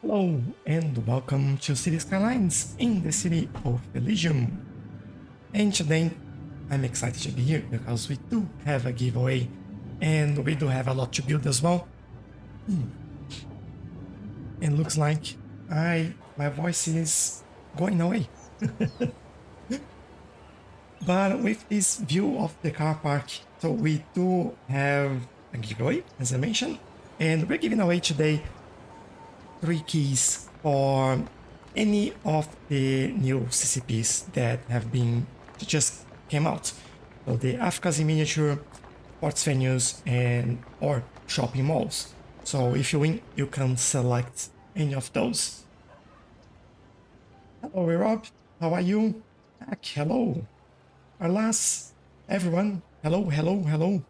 Hello and welcome to Cities Skylines in the city of Elysium. And today I'm excited to be here because we do have a giveaway and we do have a lot to build as well. And looks like my voice is going away. But with this view of the car park, so we do have a giveaway, as I mentioned, and we're giving away today 3 keys for any of the new CCPs that have been just came out. So the Africa's in miniature, sports venues, and or shopping malls. So if you win, you can select any of those. Hello, Rob. How are you? Hello. Alas, everyone. Hello, hello, hello.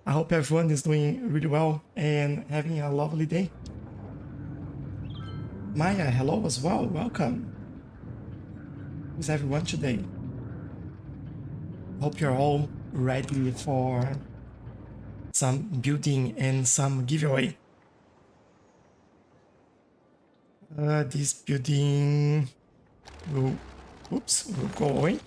I hope everyone is doing really well and having a lovely day. Maya, hello as well. Welcome. Who's everyone today? Hope you're all ready for some building and some giveaway. This building will go away.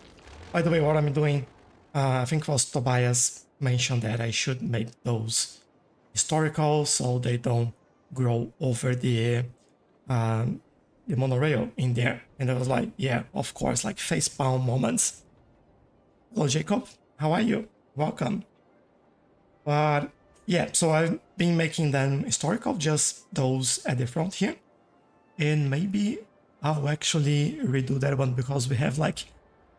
By the way, what I'm doing, I think it was Tobias mentioned that I should make those historical so they don't grow over the monorail in there. And I was like, yeah, of course, like facepalm moments. Hello, Jacob. How are you? Welcome. But yeah, so I've been making them historical, just those at the front here. And maybe I'll actually redo that one because we have like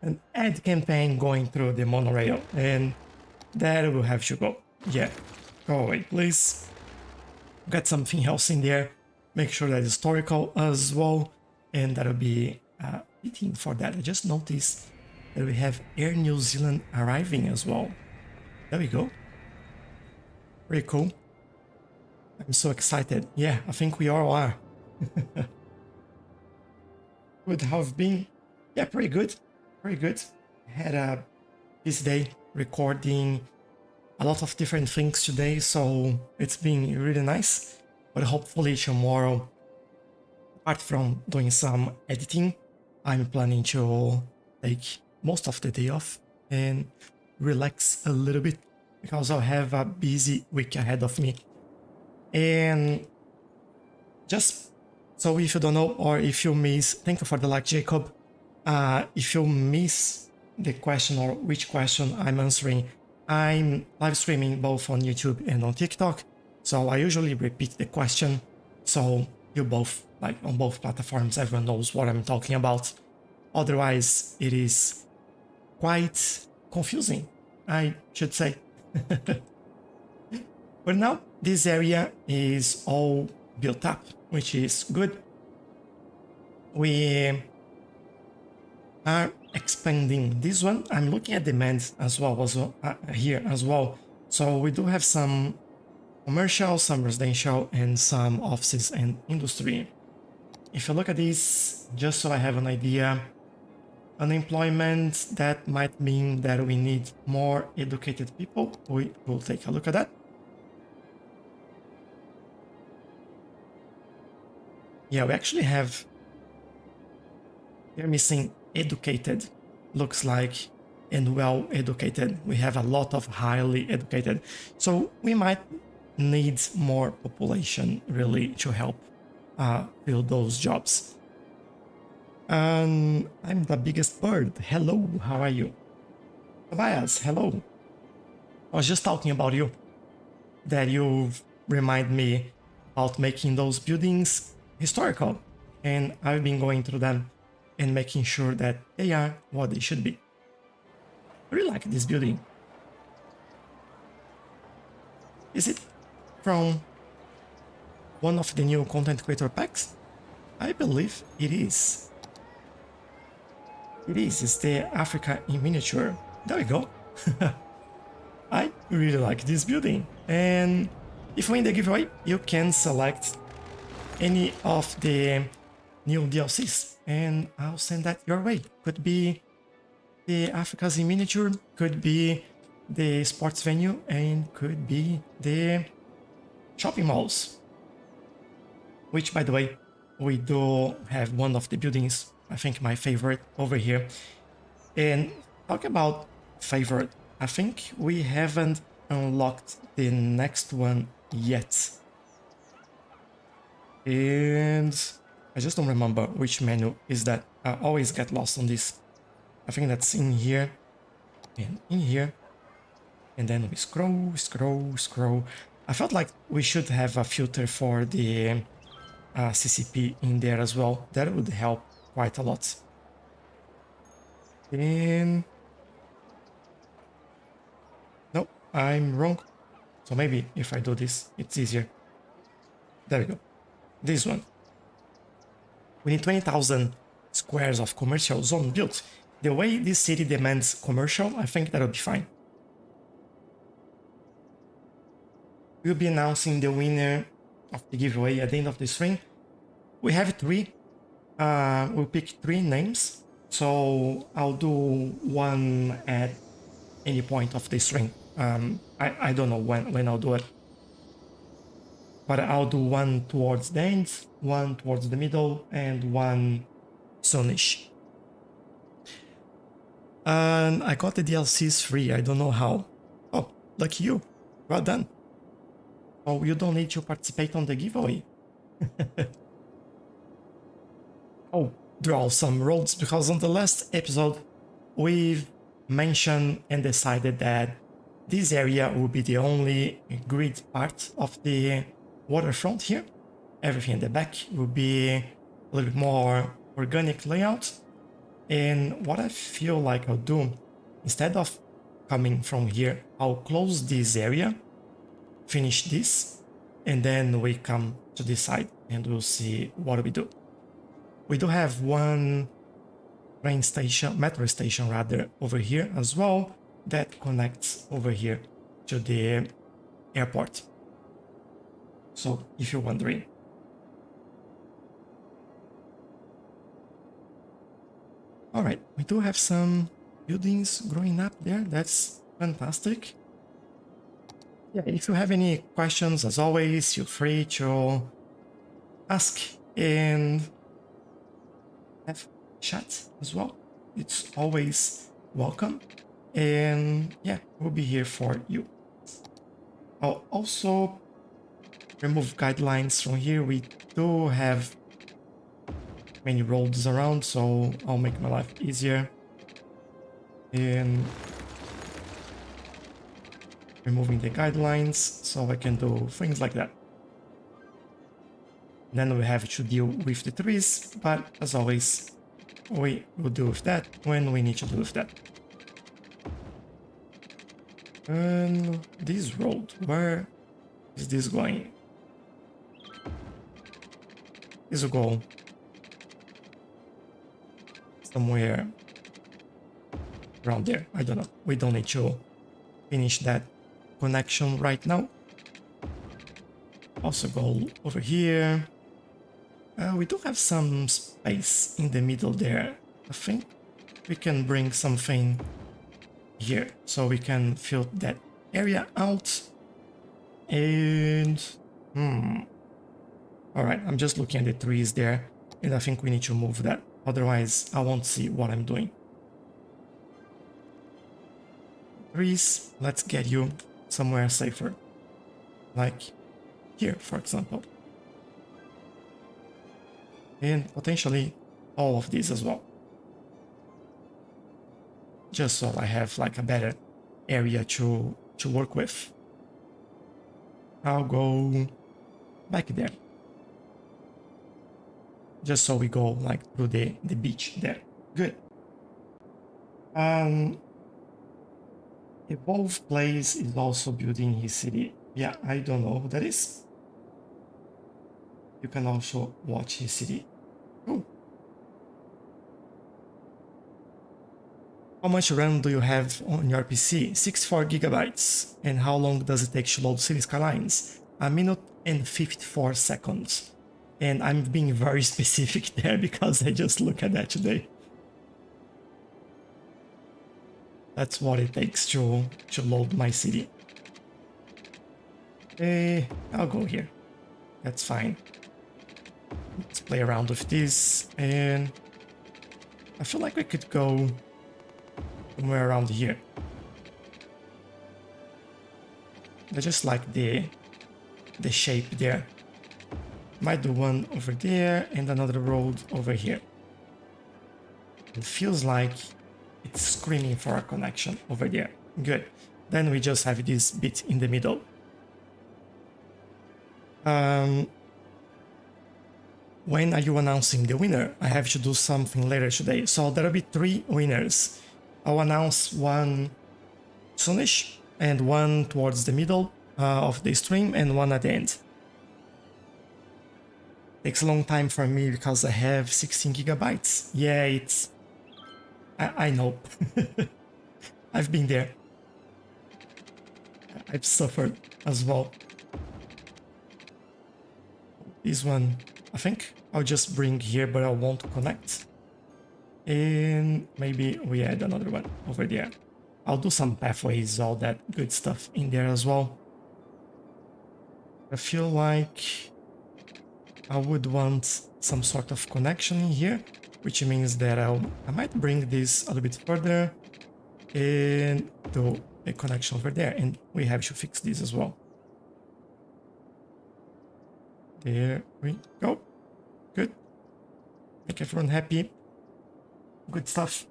an ad campaign going through the monorail and that will have to go. Yeah, go away, please. Get something else in there. Make sure that it's historical as well. And that'll be fitting for that. I just noticed that we have Air New Zealand arriving as well. There we go. Pretty cool. I'm so excited. Yeah, I think we all are. Good, how have been? Yeah, pretty good. Pretty good. Had a busy day recording a lot of different things today, so it's been really nice. But hopefully tomorrow, apart from doing some editing, I'm planning to take most of the day off and relax a little bit because I'll have a busy week ahead of me. And just so if you don't know or if you miss, thank you for the like, Jacob. If you miss the question or which question I'm answering, I'm live streaming both on YouTube and on TikTok. So I usually repeat the question. So you both, like on both platforms, everyone knows what I'm talking about. Otherwise, it is quite confusing, I should say. But now this area is all built up, which is good. We are expanding this one. I'm looking at demand as well here as well. So we do have some commercial, some residential, and some offices and industry. If you look at this, just so I have an idea, unemployment, that might mean that we need more educated people. We will take a look at that. Yeah, we actually have, we're missing educated, looks like, and well educated. We have a lot of highly educated. So we might need more population really to help fill those jobs. I'm the biggest bird. Hello, how are you? Tobias, hello. I was just talking about you, that you remind me about making those buildings historical, and I've been going through them and making sure that they are what they should be. I really like this building. Is it from one of the new content creator packs? I believe it is. It is. It's the Africa in miniature. There we go. I really like this building. And if you win the giveaway, you can select any of the new DLCs and I'll send that your way. Could be the Africa's in miniature, could be the sports venue, and could be the shopping malls. Which, by the way, we do have one of the buildings, I think my favorite over here. And talk about favorite, I think we haven't unlocked the next one yet. And I just don't remember which menu is that. I always get lost on this. I think that's in here and in here. And then we scroll, scroll, scroll. I felt like we should have a filter for the CCP in there as well. That would help quite a lot. And no, I'm wrong. So maybe if I do this, it's easier. There we go. This one. We need 20,000 squares of commercial zone built. The way this city demands commercial, I think that'll be fine. We'll be announcing the winner of the giveaway at the end of the stream. We have 3. We'll pick 3 names. So I'll do one at any point of the stream. I don't know when I'll do it. But I'll do one towards the end, one towards the middle, and one soonish. And I got the DLCs free. I don't know how. Oh, lucky you. Well done. Oh, you don't need to participate on the giveaway. Oh, draw some roads, because on the last episode we've mentioned and decided that this area will be the only grid part of the waterfront here. Everything in the back will be a little bit more organic layout. And what I feel like I'll do, instead of coming from here, I'll close this area, finish this, and then we come to this side and we'll see what we do. We do have one train station, metro station rather, over here as well, that connects over here to the airport. So if you're wondering. All right, we do have some buildings growing up there. That's fantastic. Yeah, if you have any questions, as always, feel free to ask and have chat as well. It's always welcome. And yeah, we'll be here for you. I'll also remove guidelines from here. We do have many roads around, so I'll make my life easier. And removing the guidelines so I can do things like that. Then we have to deal with the trees, but as always, we will deal with that when we need to deal with that. And this road, where is this going? This will go somewhere around there. I don't know. We don't need to finish that connection right now. Also go over here. We do have some space in the middle there. I think we can bring something here so we can fill that area out. And all right, I'm just looking at the trees there, and I think we need to move that. Otherwise, I won't see what I'm doing. Trees, let's get you somewhere safer. Like here, for example. And potentially all of these as well. Just so I have like a better area to work with. I'll go back there. Just so we go like through the beach there. Good. Evolve Plays is also building his city. Yeah, I don't know who that is. You can also watch his city. Cool. How much RAM do you have on your PC? 64 gigabytes. And how long does it take to load Cities Skylines? 1 minute and 54 seconds. And I'm being very specific there because I just looked at that today. That's what it takes to load my city. I'll go here. That's fine. Let's play around with this, and I feel like we could go somewhere around here. I just like the shape there. Might do one over there and another road over here. It feels like it's screaming for a connection over there. Good. Then we just have this bit in the middle. When are you announcing the winner? I have to do something later today. So there'll be 3 winners. I'll announce one soonish, and one towards the middle of the stream, and one at the end. Takes a long time for me because I have 16 gigabytes. Yeah, it's... I know. I've been there. I've suffered as well. This one, I think I'll just bring here, but I won't connect. And maybe we add another one over there. I'll do some pathways, all that good stuff in there as well. I feel like I would want some sort of connection in here, which means that I might bring this a little bit further and do a connection over there, and we have to fix this as well. There we go. Good. Make everyone happy. Good stuff.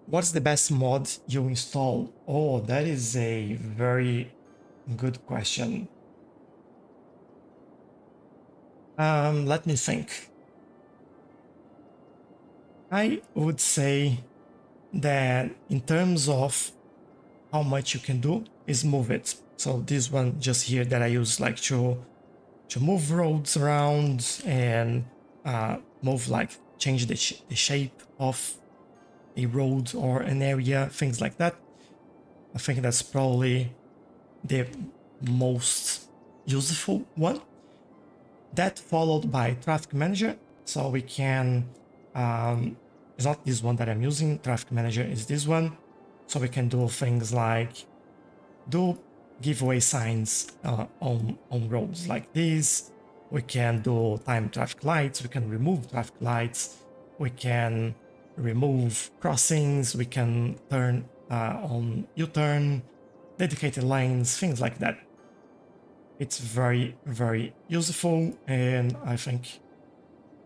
What's the best mod you install? Oh, that is a very good question. Let me think. I would say that in terms of how much you can do is move it. So this one just here that I use like to move roads around and move, like change the shape of a road or an area, things like that. I think that's probably the most useful one. That followed by Traffic Manager. So we can, it's not this one that I'm using, Traffic Manager is this one. So we can do things like do giveaway signs on roads like this. We can do time traffic lights, we can remove traffic lights, we can remove crossings, we can turn on U-turn, dedicated lanes, things like that. It's very, very useful, and I think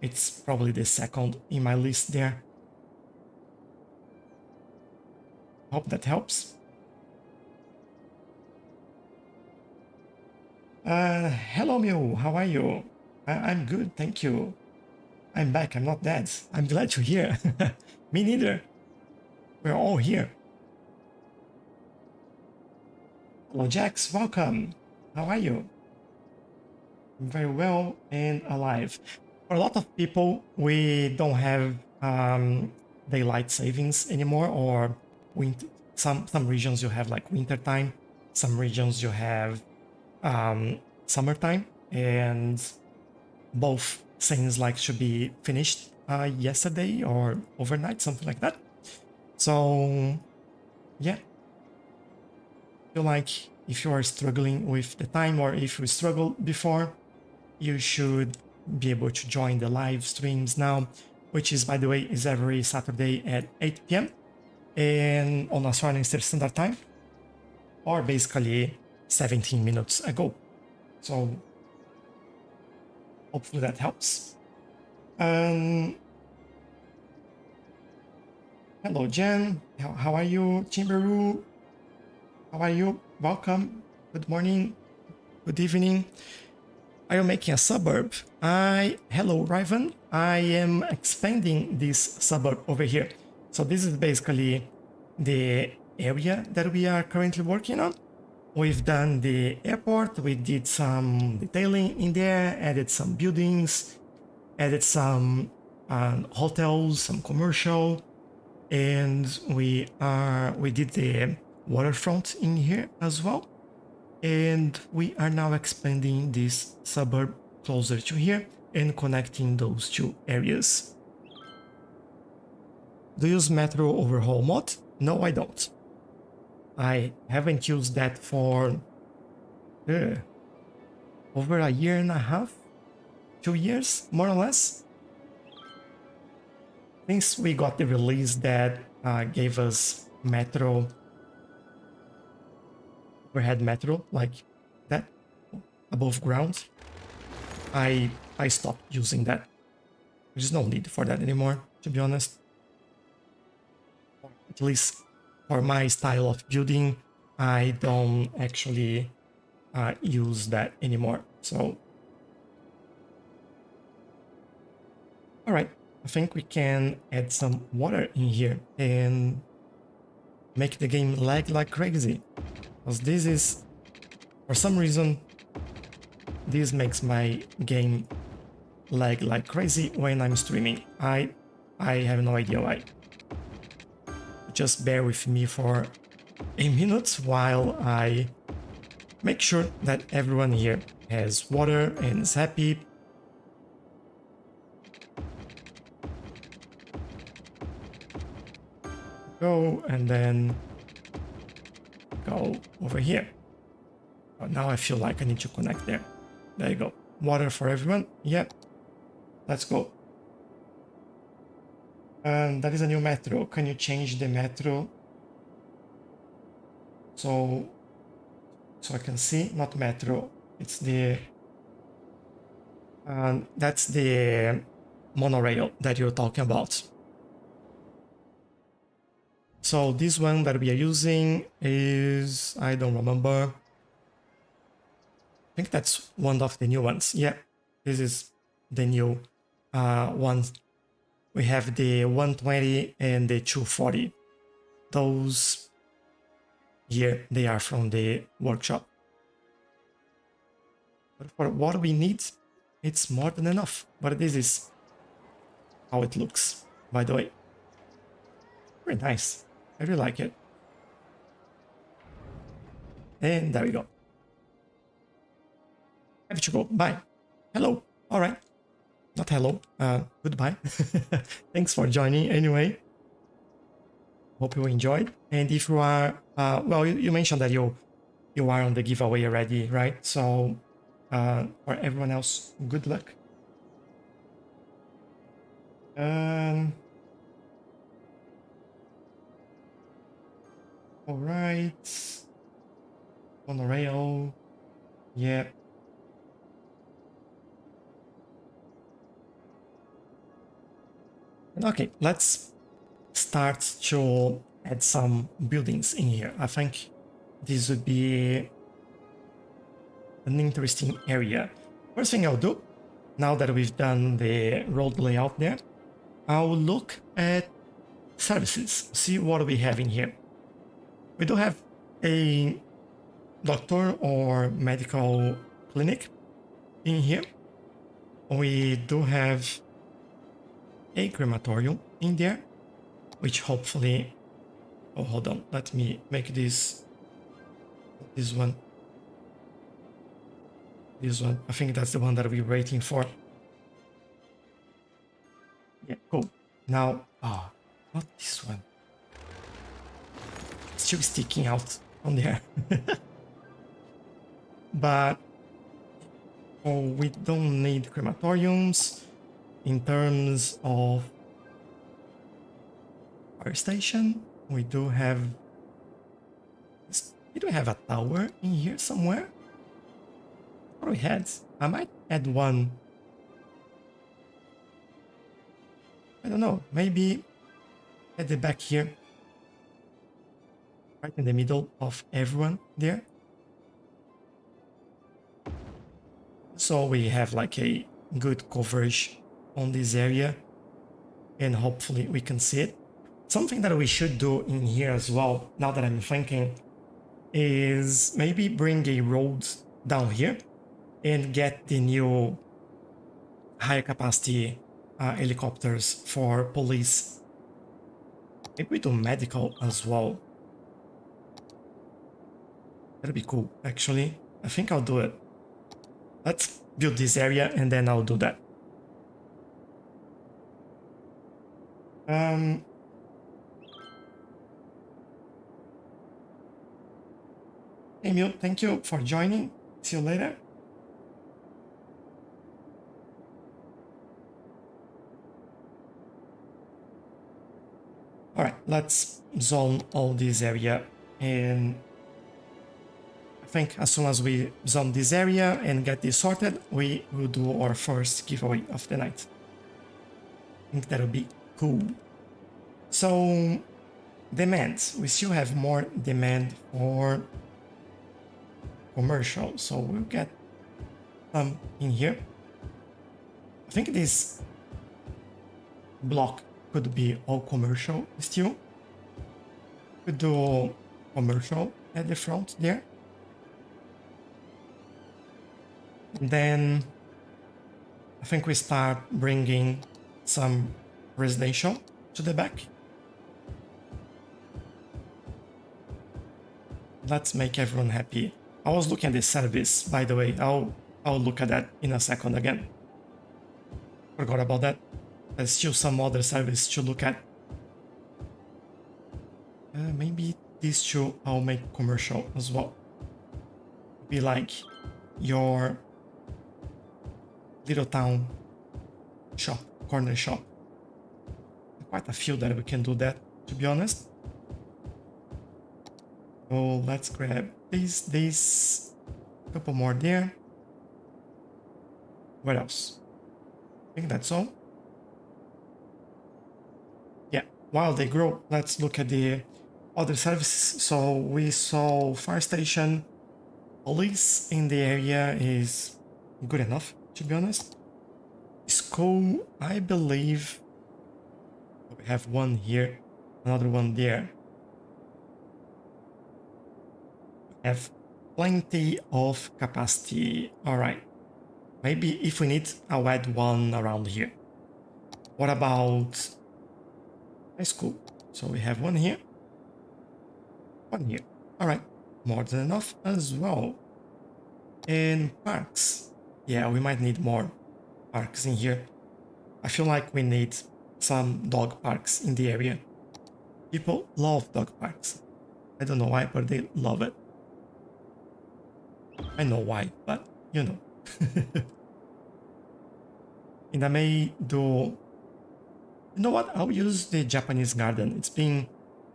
it's probably the second in my list there. Hope that helps. Hello Mew, how are you? I'm good, thank you. I'm back, I'm not dead. I'm glad you're here. Me neither. We're all here. Hello Jax, welcome. How are you? I'm very well and alive. For a lot of people, we don't have daylight savings anymore, or winter. Some regions you have like winter time, some regions you have summertime, and both things like should be finished yesterday or overnight, something like that. So yeah, I feel like if you are struggling with the time, or if you struggled before, you should be able to join the live streams now, which is, by the way, is every Saturday at 8 p.m. and on Australian Standard Time, or basically 17 minutes ago. So hopefully that helps. Hello Jen, how are you? Chimberu, how are you? Welcome, good morning, good evening. Are you making a suburb? Hello Riven, I am expanding this suburb over here. So this is basically the area that we are currently working on. We've done the airport, we did some detailing in there, added some buildings, added some hotels, some commercial, and we did the waterfront in here as well. And we are now expanding this suburb closer to here and connecting those two areas. Do you use Metro Overhaul mod? No, I don't. I haven't used that for over a year and a half, 2 years, more or less. Since we got the release that gave us metro, overhead metro, like that, above ground, I stopped using that. There's no need for that anymore, to be honest. At least for my style of building, I don't actually use that anymore. So, all right, I think we can add some water in here and make the game lag like crazy. Because this is, for some reason, this makes my game lag like crazy when I'm streaming. I have no idea why. Just bear with me for a minute while I make sure that everyone here has water and is happy. Go and then go over here. Oh, now I feel like I need to connect there. There you go. Water for everyone. Yep. Let's go. And that is a new metro. Can you change the metro? So I can see, not metro. It's the that's the monorail that you're talking about. So this one that we are using is, I don't remember. I think that's one of the new ones. Yeah, this is the new ones. We have the 120 and the 240. Those here, they are from the workshop. But for what we need, it's more than enough. But this is how it looks, by the way. Very nice. I really like it. And there we go. Have to go. Bye. Hello. All right. Not hello. Goodbye. Thanks for joining anyway. Hope you enjoyed. And if you are, well, you mentioned that you are on the giveaway already, right? So for everyone else, good luck. All right. Monorail. Yeah. Okay, let's start to add some buildings in here. I think this would be an interesting area. First thing I'll do, now that we've done the road layout there, I'll look at services, see what we have in here. We do have a doctor or medical clinic in here. We do have a crematorium in there, which hopefully, oh, hold on, let me make this one. This one, I think that's the one that we're waiting for. Yeah, cool. Now, not this one. It's still sticking out on there. But we don't need crematoriums. In terms of fire station, we do have a tower in here somewhere. What we had? I might add one. I don't know, maybe at the back here, right in the middle of everyone there. So we have like a good coverage on this area, and hopefully we can see it. Something that we should do in here as well, now that I'm thinking, is maybe bring a road down here and get the new higher capacity helicopters for police. Maybe we do medical as well. That'd be cool, actually. I think I'll do it. Let's build this area and then I'll do that. Emil, thank you for joining. See you later. All right, let's zone all this area, and I think as soon as we zone this area and get this sorted, we will do our first giveaway of the night. I think that'll be cool. So, demand. We still have more demand for commercial, so we'll get some in here. I think this block could be all commercial still. Could do commercial at the front there. And then I think we start bringing some residential to the back. Let's make everyone happy. I was looking at the service, by the way. I'll look at that in a second again. Forgot about that. There's still some other service to look at. Maybe these two I'll make commercial as well. Be like your little town shop, corner shop. Quite a few that we can do that, to be honest. So let's grab this, a couple more there. What else? I think that's all. Yeah, while they grow, let's look at the other services. So we saw fire station, police in the area is good enough, to be honest. School, I believe we have one here, another one there. Have plenty of capacity. All right, maybe if we need, I'll add one around here. What about high school? So we have one here, one here. All right, more than enough as well. And parks, yeah, we might need more parks in here. I feel like we need some dog parks in the area. People love dog parks. I don't know why, but they love it. I know why, but you know. And I may do... You know what? I'll use the Japanese garden. It's been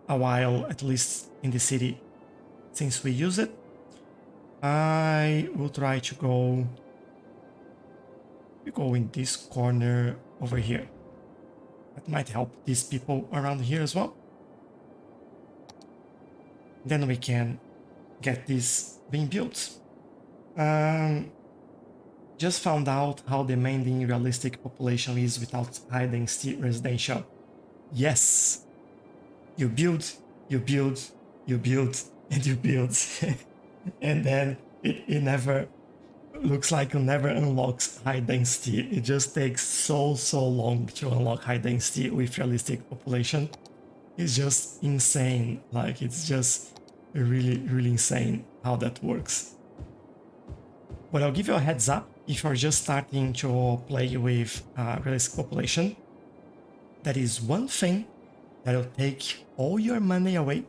a while, at least in the city, since we use it. I will try to go... We go in this corner over here. That might help these people around here as well. Then we can get this being built. Just found out how demanding realistic population is without high density residential. Yes, you build, you build, you build, and you build, and then it never looks like it never unlocks high density. It just takes so long to unlock high density with realistic population. It's just insane. Like, it's just really insane how that works. But I'll give you a heads up if you're just starting to play with realistic population. That is one thing that will take all your money away,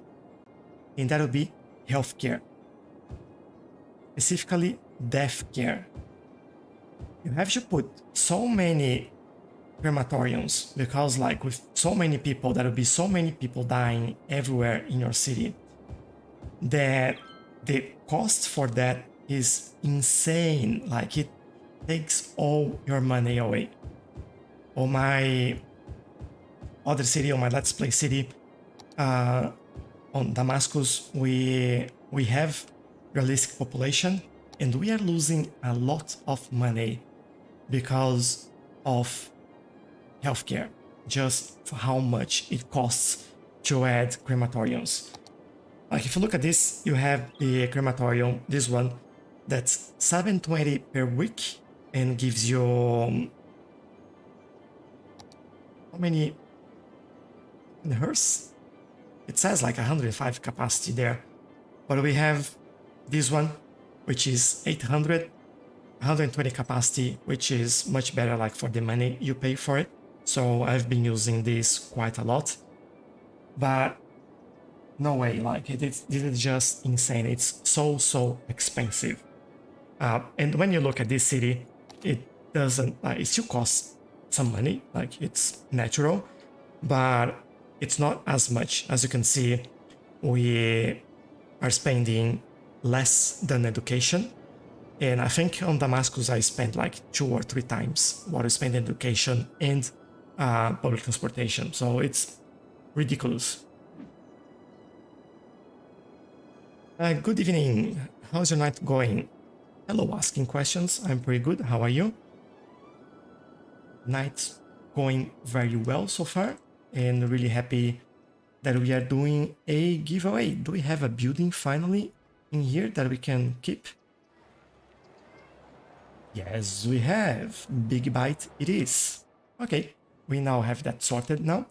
and that will be healthcare. Specifically, death care. You have to put so many crematoriums because, like, with so many people, there will be so many people dying everywhere in your city that the cost for that is insane. Like, it takes all your money away. On my other city, on my Let's Play city, on Damascus, we have realistic population, and we are losing a lot of money because of healthcare, just for how much it costs to add crematoriums. Like, if you look at this, you have the crematorium, this one, that's $720 per week and gives you how many in hearse? It says like 105 capacity there, but we have this one, which is 800, 120 capacity, which is much better, like, for the money you pay for it. So I've been using this quite a lot, but no way. Like this is just insane. It's so expensive. And when you look at this city, it doesn't. It still costs some money. Like it's natural, but it's not as much. As you can see, we are spending less than education. And I think on Damascus, I spent like 2 or 3 times what I spent in education and public transportation. So it's ridiculous. Good evening. How's your night going? Hello, asking questions. I'm pretty good. How are you? Night's going very well so far, and really happy that we are doing a giveaway. Do we have a building finally in here that we can keep? Yes, we have. Big bite it is. Okay, we now have that sorted now.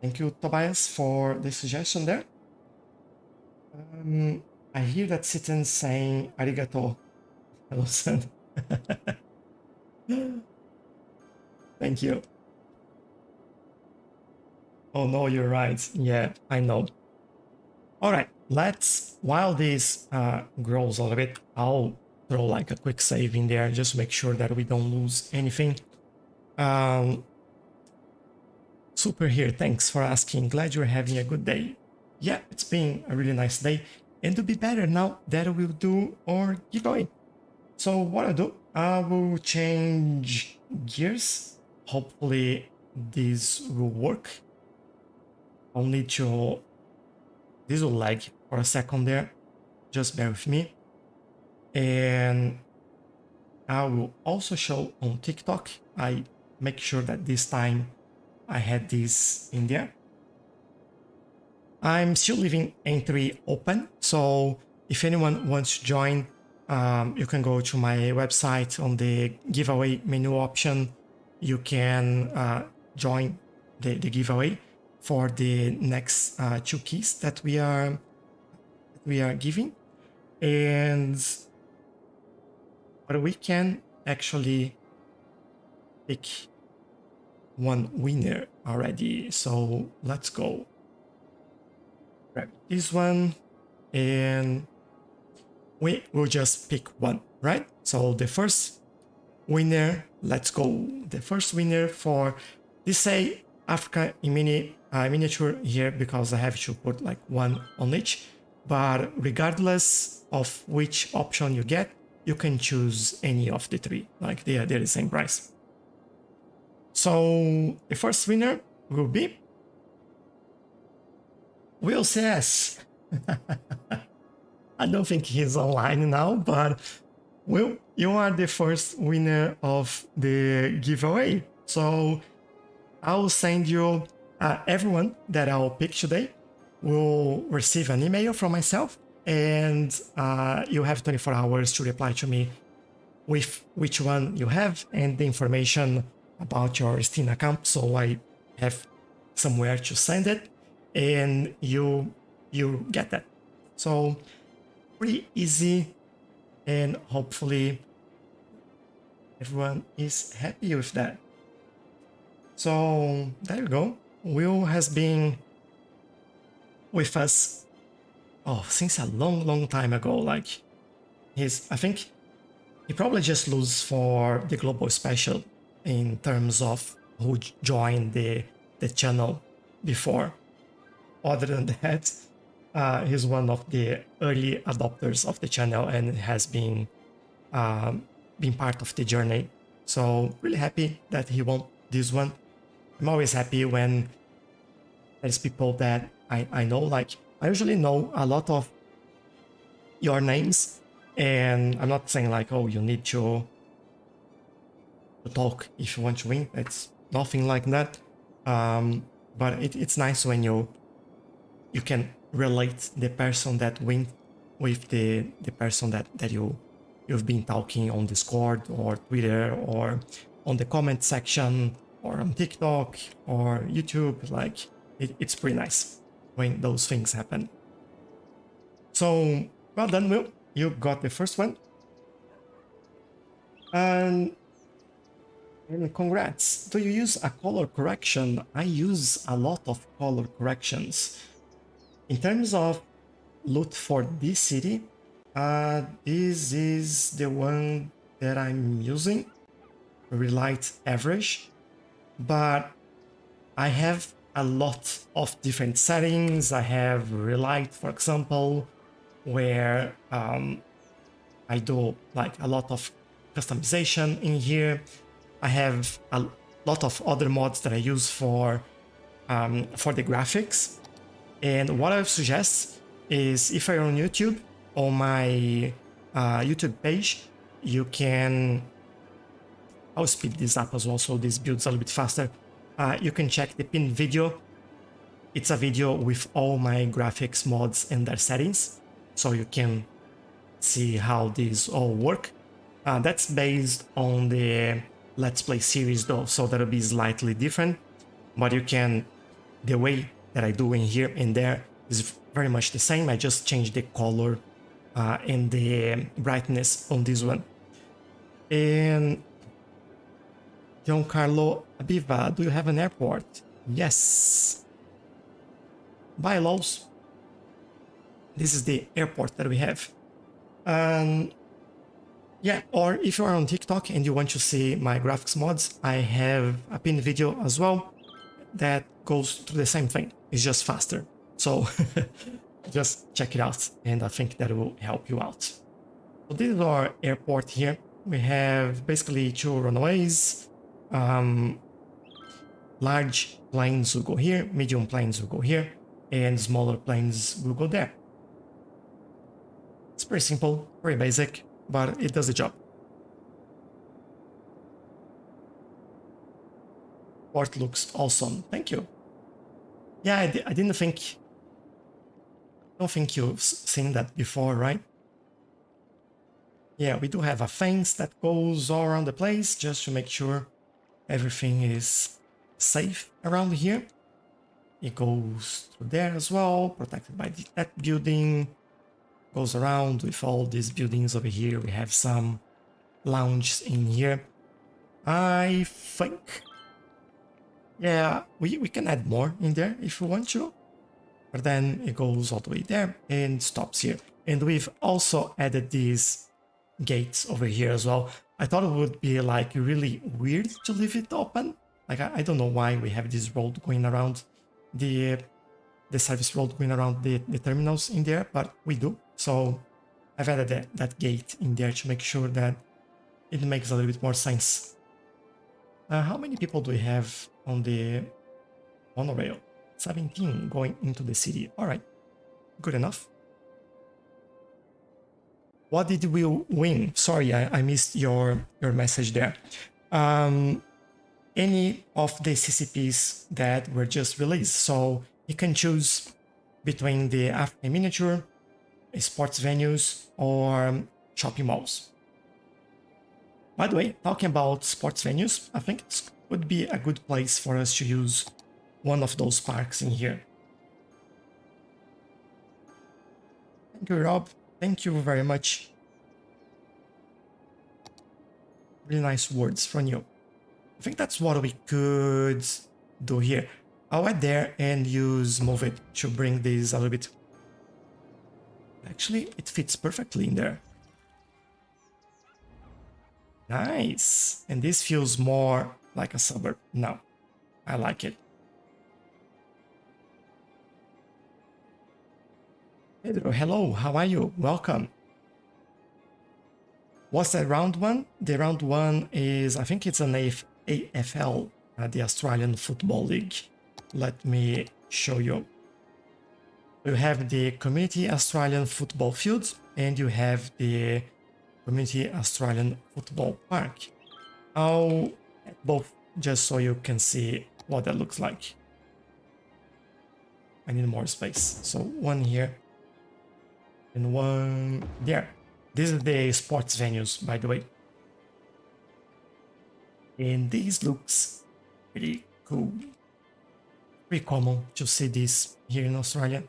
Thank you, Tobias, for the suggestion there. I hear that Sitten saying arigato. Hello, son. Thank you. Oh no, you're right. Yeah, I know. All right, let's, while this grows a little bit, I'll throw like a quick save in there, just to make sure that we don't lose anything. Super here, thanks for asking. Glad you're having a good day. Yeah, it's been a really nice day, and to be better now that we'll do our giveaway. So what I'll do, I will change gears. Hopefully this will work. I'll need to, this will lag for a second there, just bear with me. And I will also show on TikTok. I make sure that this time I had this in there. I'm still leaving entry open, so if anyone wants to join, you can go to my website. On the giveaway menu option, you can join the giveaway for the next 2 keys that we are giving. And but we can actually pick one winner already, so let's go. Grab this one, and we will just pick one, right? So the first winner, let's go. The first winner for this, say Africa in miniature here, because I have to put like one on each. But regardless of which option you get, you can choose any of the 3. Like they're the same price. So the first winner will be Will CS. I don't think he's online now, but Will, you are the first winner of the giveaway. So I'll send you, everyone that I'll pick today will receive an email from myself, and you have 24 hours to reply to me with which one you have and the information about your Steam account, so I have somewhere to send it, and you get that. So pretty easy, and hopefully everyone is happy with that. So there you go. Will has been with us since a long time ago. Like I think he probably just lose for the global special in terms of who joined the channel before. Other than that, he's one of the early adopters of the channel and has been part of the journey. So really happy that he won this one. I'm always happy when there's people that I know. Like I usually know a lot of your names, and I'm not saying like, oh, you need to talk if you want to win. It's nothing like that. But it's nice when you can relate the person that wins with the person that you've been talking on Discord or Twitter or on the comment section or on TikTok or YouTube. Like it's pretty nice when those things happen. So well done, Will. You got the first one. And And congrats. Do you use a color correction? I use a lot of color corrections. In terms of loot for this city, this is the one that I'm using, Relight Average, but I have a lot of different settings. I have Relight, for example, where I do like a lot of customization in here. I have a lot of other mods that I use for the graphics. And what I would suggest is if you're on YouTube, on my YouTube page, you can, I'll speed this up as well so this builds a little bit faster. You can check the pinned video. It's a video with all my graphics mods and their settings, so you can see how these all work. That's based on the Let's Play series though, so that'll be slightly different, but you can, the way that I do in here and there is very much the same. I just change the color and the brightness on this one. And Giancarlo Abiva, do you have an airport? Yes. Bye, Lols. This is the airport that we have. Yeah, or if you are on TikTok and you want to see my graphics mods, I have a pinned video as well that goes to the same thing. It's just faster. So just check it out and I think that will help you out. So this is our airport here. We have basically two runways. Large planes will go here, medium planes will go here, and smaller planes will go there. It's pretty simple, very basic, but it does the job. Port looks awesome. Thank you. Yeah, I didn't think... I don't think you've seen that before, right? Yeah, we do have a fence that goes all around the place just to make sure everything is safe around here. It goes through there as well, protected by that building. Goes around with all these buildings over here. We have some lounges in here. I think... yeah, we can add more in there if we want to. But then it goes all the way there and stops here. And we've also added these gates over here as well. I thought it would be like really weird to leave it open. Like I don't know why we have this road going around the service road going around the terminals in there, but we do. So I've added that gate in there to make sure that it makes a little bit more sense. How many people do we have on the monorail? 17 going into the city. All right, good enough. What did we win? Sorry, I missed your message there. Any of the CCPs that were just released. So you can choose between the African miniature, sports venues, or shopping malls. By the way, talking about sports venues, I think it would be a good place for us to use one of those parks in here. Thank you, Rob. Thank you very much. Really nice words from you. I think that's what we could do here. I'll add there and use Move It to bring this a little bit. Actually, it fits perfectly in there. Nice. And this feels more like a suburb now. I like it. Pedro, hello, how are you? Welcome. What's that round one? The round one is, I think it's an AFL, the Australian Football League. Let me show you. You have the Community Australian Football Field and you have the Community Australian Football Park. I'll add both just so you can see what that looks like. I need more space. So one here and one there. These are the sports venues, by the way. And these looks pretty cool. Pretty common to see this here in Australia.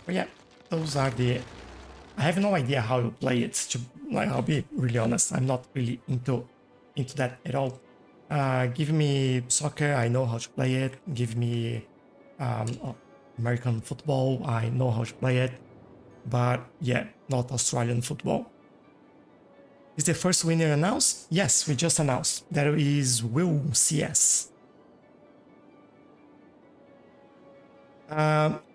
But yeah, those are the I have no idea how to play it. I'll be really honest. I'm not really into that at all. Give me soccer. I know how to play it. Give me American football. I know how to play it. But yeah, not Australian football. Is the first winner announced? Yes, we just announced. There is Will CS.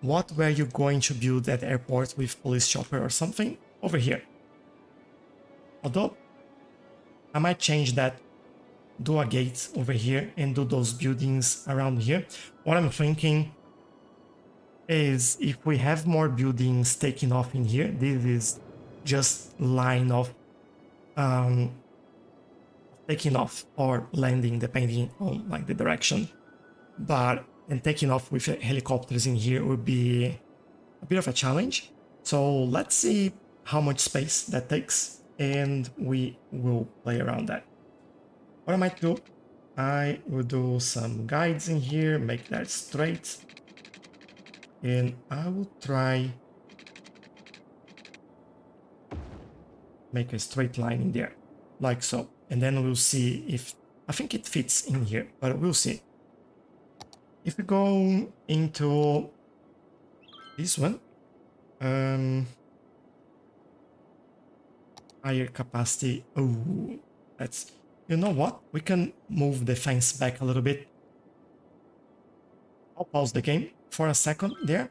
What were you going to build at airport with police chopper or something? Over here. Although, I might change that, do a gate over here and do those buildings around here. What I'm thinking is if we have more buildings taking off in here, this is just line of taking off or landing depending on like the direction. And taking off with helicopters in here would be a bit of a challenge. So let's see how much space that takes and we will play around that. What I might do, I will do some guides in here, make that straight. And I will try make a straight line in there, like so. And then we'll see if, I think it fits in here, but we'll see. If we go into this one, higher capacity, oh, that's, you know what? We can move the fence back a little bit. I'll pause the game for a second there.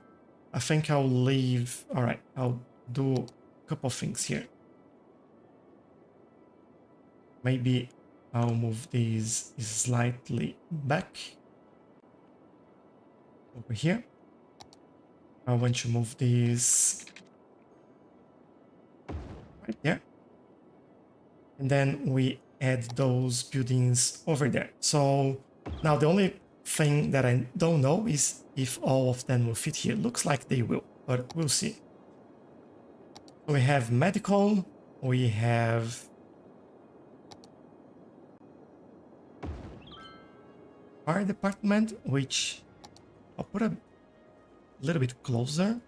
I think I'll leave, all right, I'll do a couple of things here. Maybe I'll move these slightly back over here. I want to move these right there. And then we add those buildings over there. So now the only thing that I don't know is if all of them will fit here. Looks like they will, but we'll see. So we have medical, we have fire department, which I'll put a little bit closer.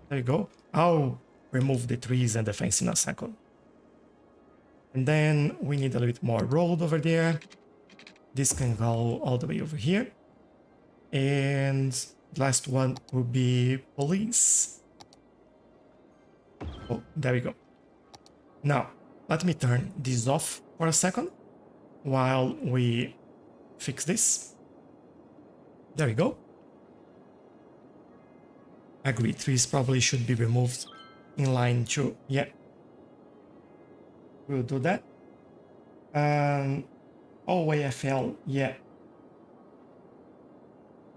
There you go. I'll remove the trees and the fence in a second. And then we need a little bit more road over there. This can go all the way over here. And the last one will be police. Oh, there we go. Now, let me turn this off for a second while we fix this. There we go. Agree, trees probably should be removed in line too. Yeah. We'll do that. OAFL, yeah.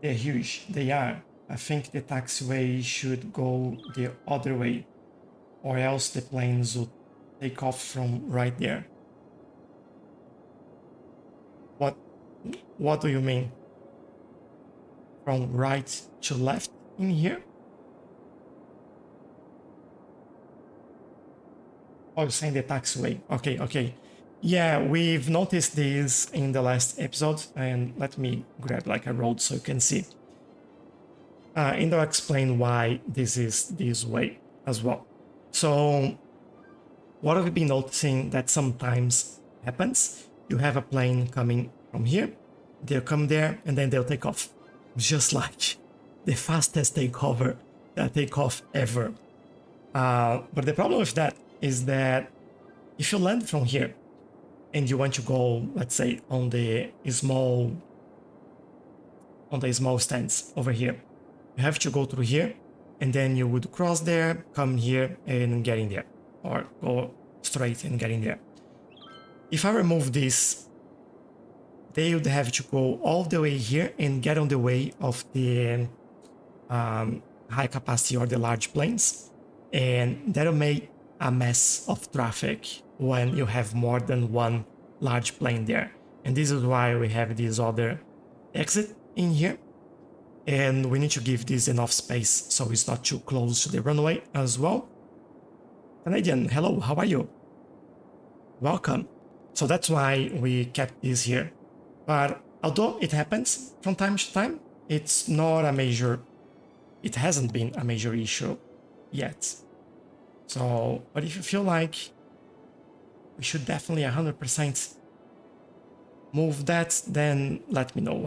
They're huge, they are. I think the taxiway should go the other way, or else the planes would take off from right there. What do you mean? From right to left in here? Oh, you're saying the taxiway. Okay, okay. Yeah, we've noticed this in the last episode, and let me grab like a road so you can see. And I'll explain why this is this way as well. So, what I've been noticing that sometimes happens, you have a plane coming from here, they'll come there, and then they'll take off. Just like the fastest takeoff ever. But the problem with that is that if you land from here and you want to go, let's say, on the small stands over here, you have to go through here, and then you would cross there, come here, and get in there, or go straight and get in there. If I remove this, they would have to go all the way here and get on the way of the high capacity or the large planes, and that'll make a mess of traffic when you have more than one large plane there. And this is why we have this other exit in here, and we need to give this enough space so it's not too close to the runway as well. Canadian, hello, how are you? Welcome. So that's why we kept this here. But although it happens from time to time, it's not a major, it hasn't been a major issue yet. So, but if you feel like we should definitely 100% move that, then let me know.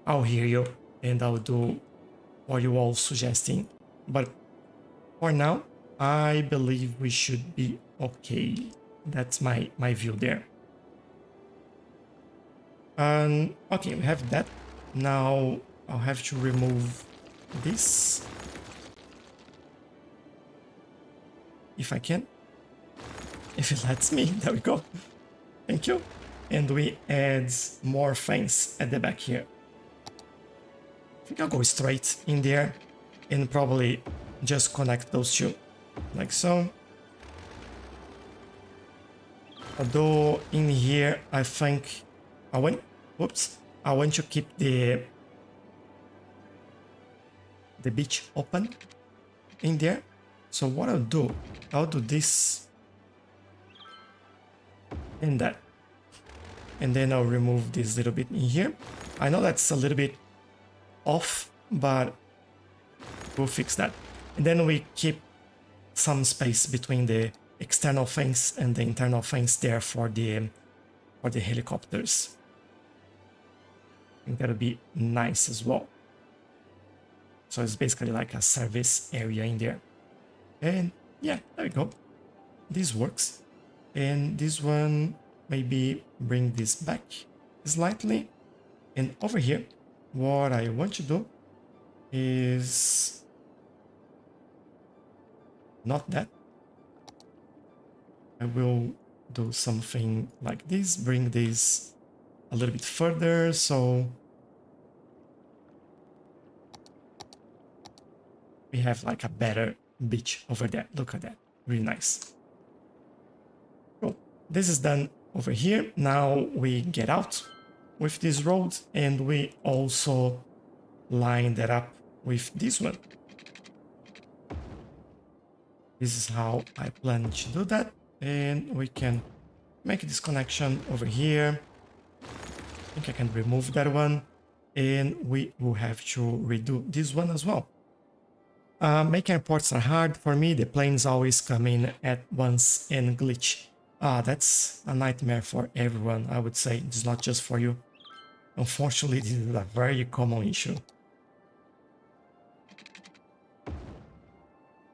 I'll hear you and I'll do what you all suggesting. But for now, I believe we should be okay. That's my view there. Okay, we have that. Now I'll have to remove this. If I can. If it lets me, there we go. Thank you. And we add more fence at the back here. I think I'll go straight in there and probably just connect those two, like so. Although in here, I think I want to keep the beach open in there. So what I'll do this and that. And then I'll remove this little bit in here. I know that's a little bit off, but we'll fix that. And then we keep some space between the external fence and the internal fence there for the helicopters. I think that'll be nice as well. So it's basically like a service area in there. And yeah, there we go. This works. And this one, maybe bring this back slightly. And over here, what I want to do is not that. I will do something like this, bring this a little bit further, so we have like a better beach over there. Look at that, really nice. Cool. This is done over here. Now we get out with this road and we also line that up with this one. This is how I plan to do that, and we can make this connection over here. I think I can remove that one, and we will have to redo this one as well. Making reports are hard for me. The planes always come in at once and glitch. That's a nightmare for everyone, I would say. It's not just for you. Unfortunately, this is a very common issue.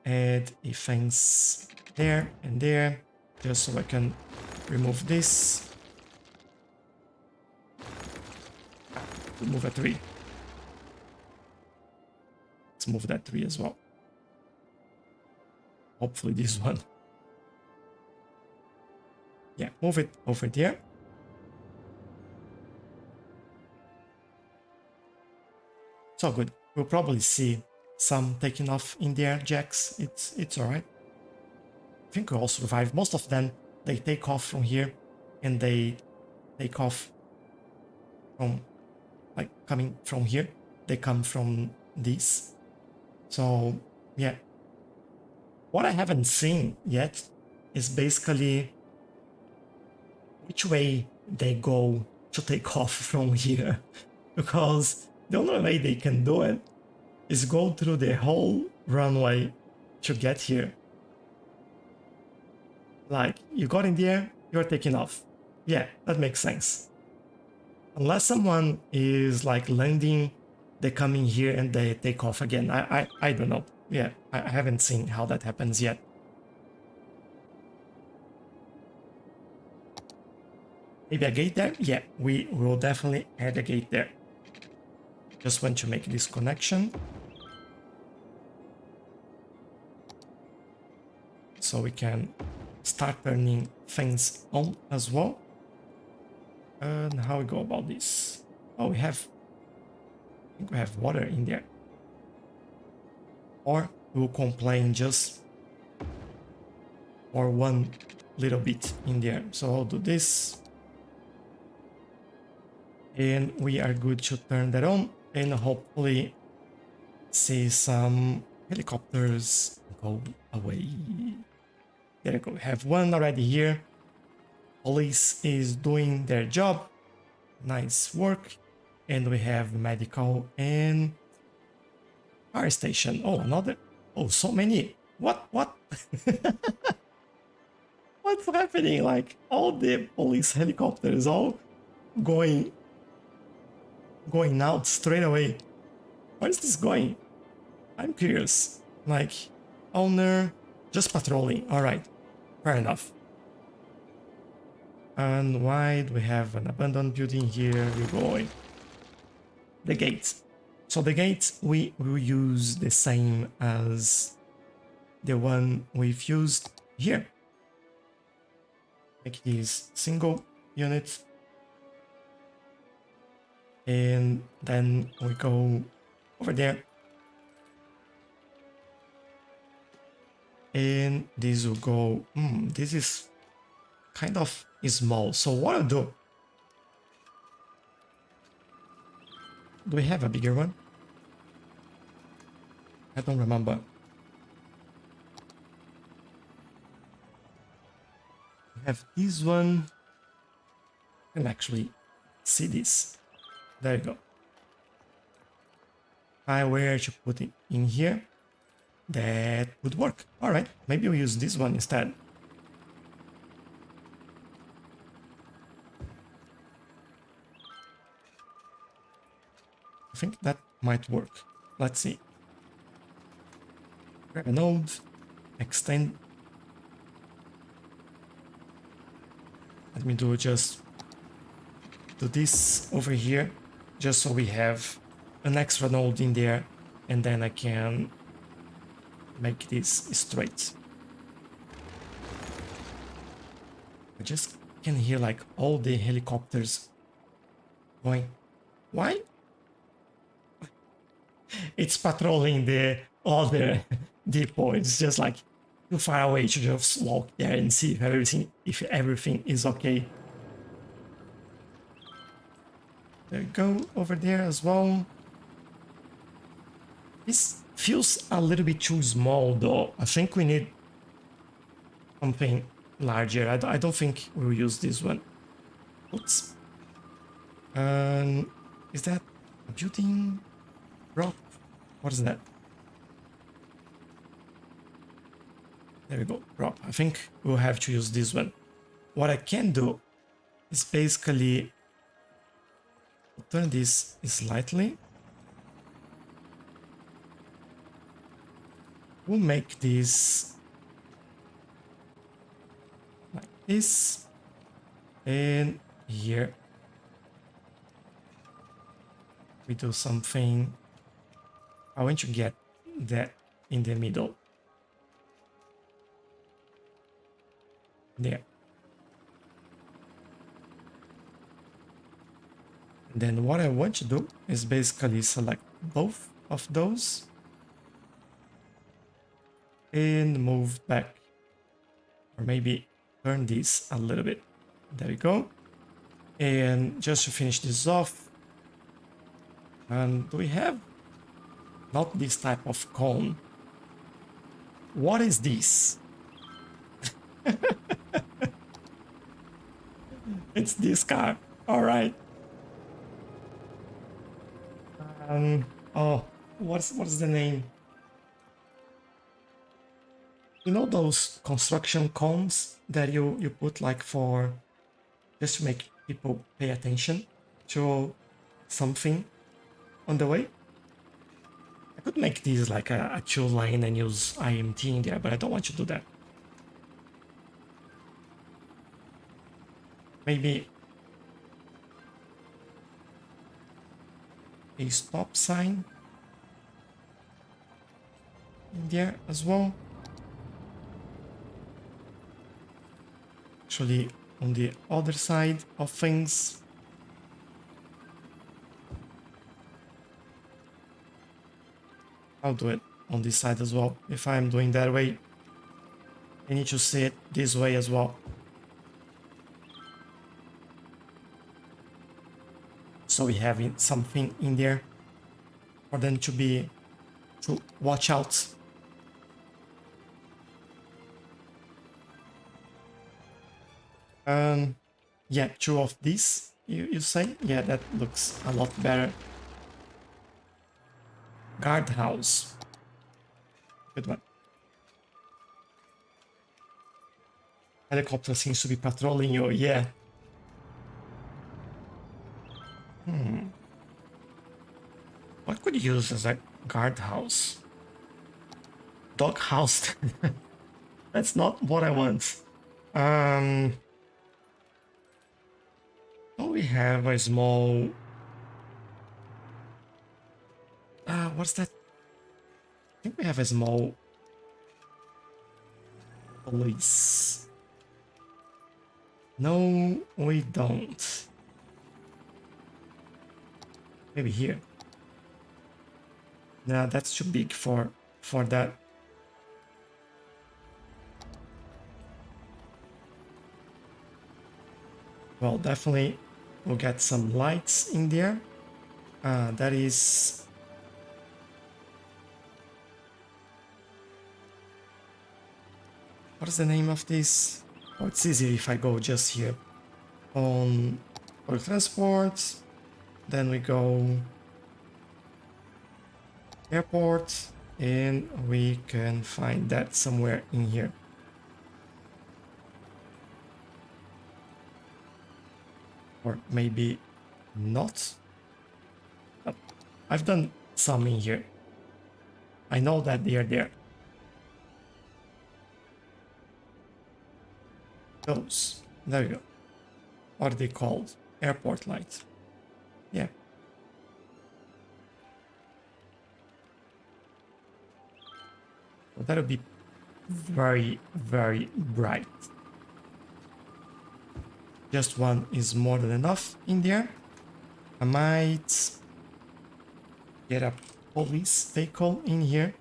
Add a fence there and there, just so I can remove this. Remove a tree. Let's move that tree as well. Hopefully this one. Yeah, move it over there. It's all good. We'll probably see some taking off in the air jacks. It's all right. I think we'll all survive. Most of them, they take off from here and they take off from, like, coming from here. They come from this. So, yeah. What I haven't seen yet is basically which way they go to take off from here. Because the only way they can do it is go through the whole runway to get here. Like, you got in the air, you're taking off. Yeah, that makes sense. Unless someone is like landing, they come in here and they take off again. I don't know. Yeah, I haven't seen how that happens yet. Maybe a gate there? Yeah, we will definitely add a gate there. Just want to make this connection. So we can start turning things on as well. And how we go about this? Oh, I think we have water in there. Or we'll complain just for one little bit in there. So I'll do this. And we are good to turn that on and hopefully see some helicopters go away. There we go. We have one already here. Police is doing their job. Nice work. And we have medical and fire station. Oh, another. Oh, so many. What? What's happening? Like all the police helicopters all going out straight away. Where is this going? I'm curious. Like, owner, just patrolling. All right, fair enough. And why do we have an abandoned building here? We're going. The gates. So the gates, we will use the same as the one we've used here. Make these single units. And then we go over there. And this will go, this is kind of small. So what I'll do, we have a bigger one? I don't remember. We have this one. You can actually see this. There you go. If I were to put it in here, that would work. All right, maybe we use this one instead. I think that might work. Let's see. Grab a node, extend. Let me do this over here, just so we have an extra node in there, and then I can make this straight. I just can hear like all the helicopters going. Why? It's patrolling the other depot. It's just like too far away to just walk there and see if everything is okay. There you go, over there as well. This feels a little bit too small though. I think we need something larger. I don't think we'll use this one. Oops. Is that a building rock? What is that? There we go, prop. I think we'll have to use this one. What I can do is basically turn this slightly. We'll make this like this, and here we do something. I want to get that in the middle. There. And then what I want to do is basically select both of those and move back, or maybe turn this a little bit. There we go. And just to finish this off, and do we have not this type of cone? What is this? It's this car. All right. Oh, what's the name? You know those construction cones that you put like for just to make people pay attention to something on the way? I could make these like a 2-lane and use IMT in there, but I don't want to do that. Maybe a stop sign in there as well. Actually, on the other side of things. I'll do it on this side as well. If I'm doing that way, I need to see it this way as well. So we have something in there for them to watch out. Yeah, 2 of these, you say? Yeah, that looks a lot better. Guardhouse. Good one. Helicopter seems to be patrolling you, yeah. What could you use as a guardhouse? Doghouse. That's not what I want. Oh, we have a small. What's that? I think we have a small police. No, we don't. Maybe here. Nah, that's too big for that. Well, definitely we'll get some lights in there. That is... What is the name of this? Oh, it's easier if I go just here. On public transport. Then we go... airport. And we can find that somewhere in here. Or maybe not. But I've done some in here. I know that they are there. Those. There you go. What are they called? Airport lights. Yeah. So that'll be very, very bright. Just one is more than enough in there. I might get a police vehicle in here.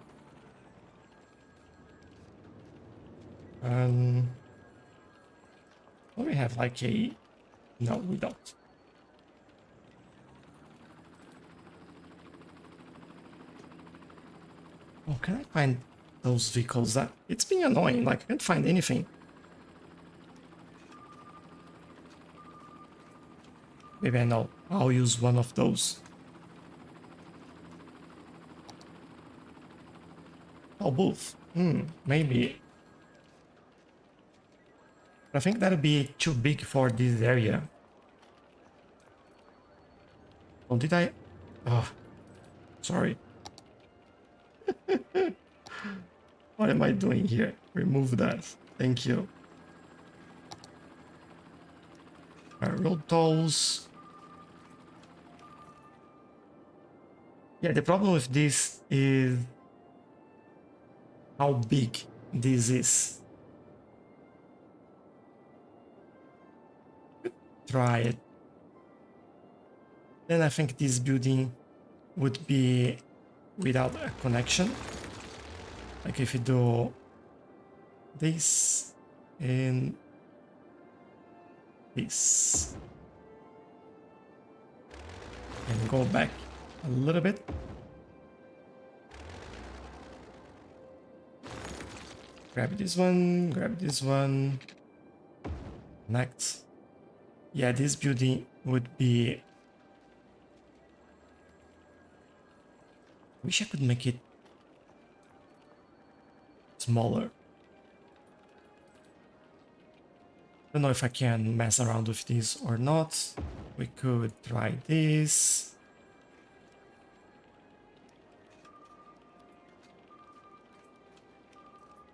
Do we have like a... No, we don't. Oh, can I find those vehicles? It's been annoying, like I can't find anything. Maybe I know. I'll use one of those. Oh, both. Maybe. I think that'll be too big for this area. Oh, did I? Oh, sorry. What am I doing here? Remove that. Thank you. Road tolls. Yeah, the problem with this is how big this is. Try it. Then I think this building would be without a connection. Like if you do this and this. And go back a little bit. Grab this one, grab this one. Connect. Yeah, this building would be... Wish I could make it smaller. Don't know if I can mess around with this or not. We could try this.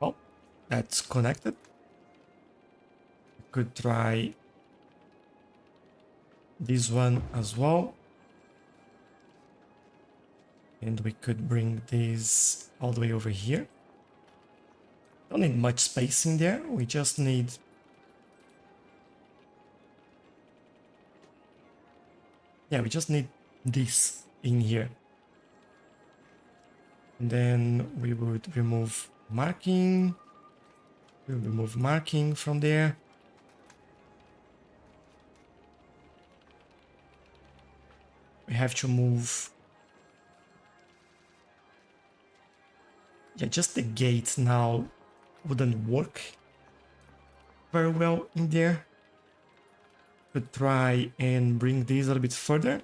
Oh, that's connected. We could try this one as well. And we could bring this all the way over here. Don't need much space in there. We just need... Yeah, we just need this in here. And then we would remove marking. We'll remove marking from there. We have to move... Yeah, just the gate now wouldn't work very well in there. Could try and bring this a little bit further.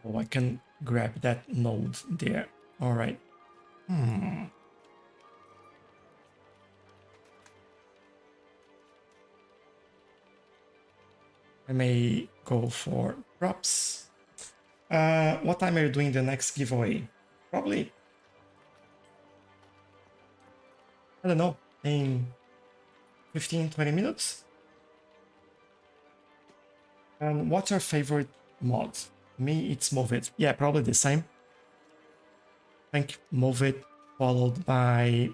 Oh, I can grab that node there. All right. I may go for props. What time are you doing the next giveaway? Probably, I don't know, in 15, 20 minutes. And what's your favorite mod? Me, it's Move It. Yeah, probably the same. I think Move It followed by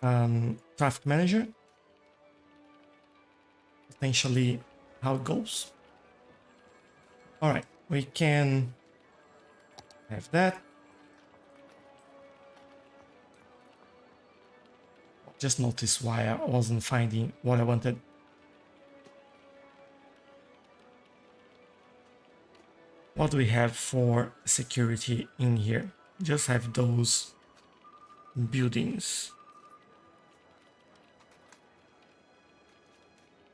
Traffic Manager. Potentially how it goes. All right, we can have that. Just notice why I wasn't finding what I wanted. What do we have for security in here? Just have those buildings.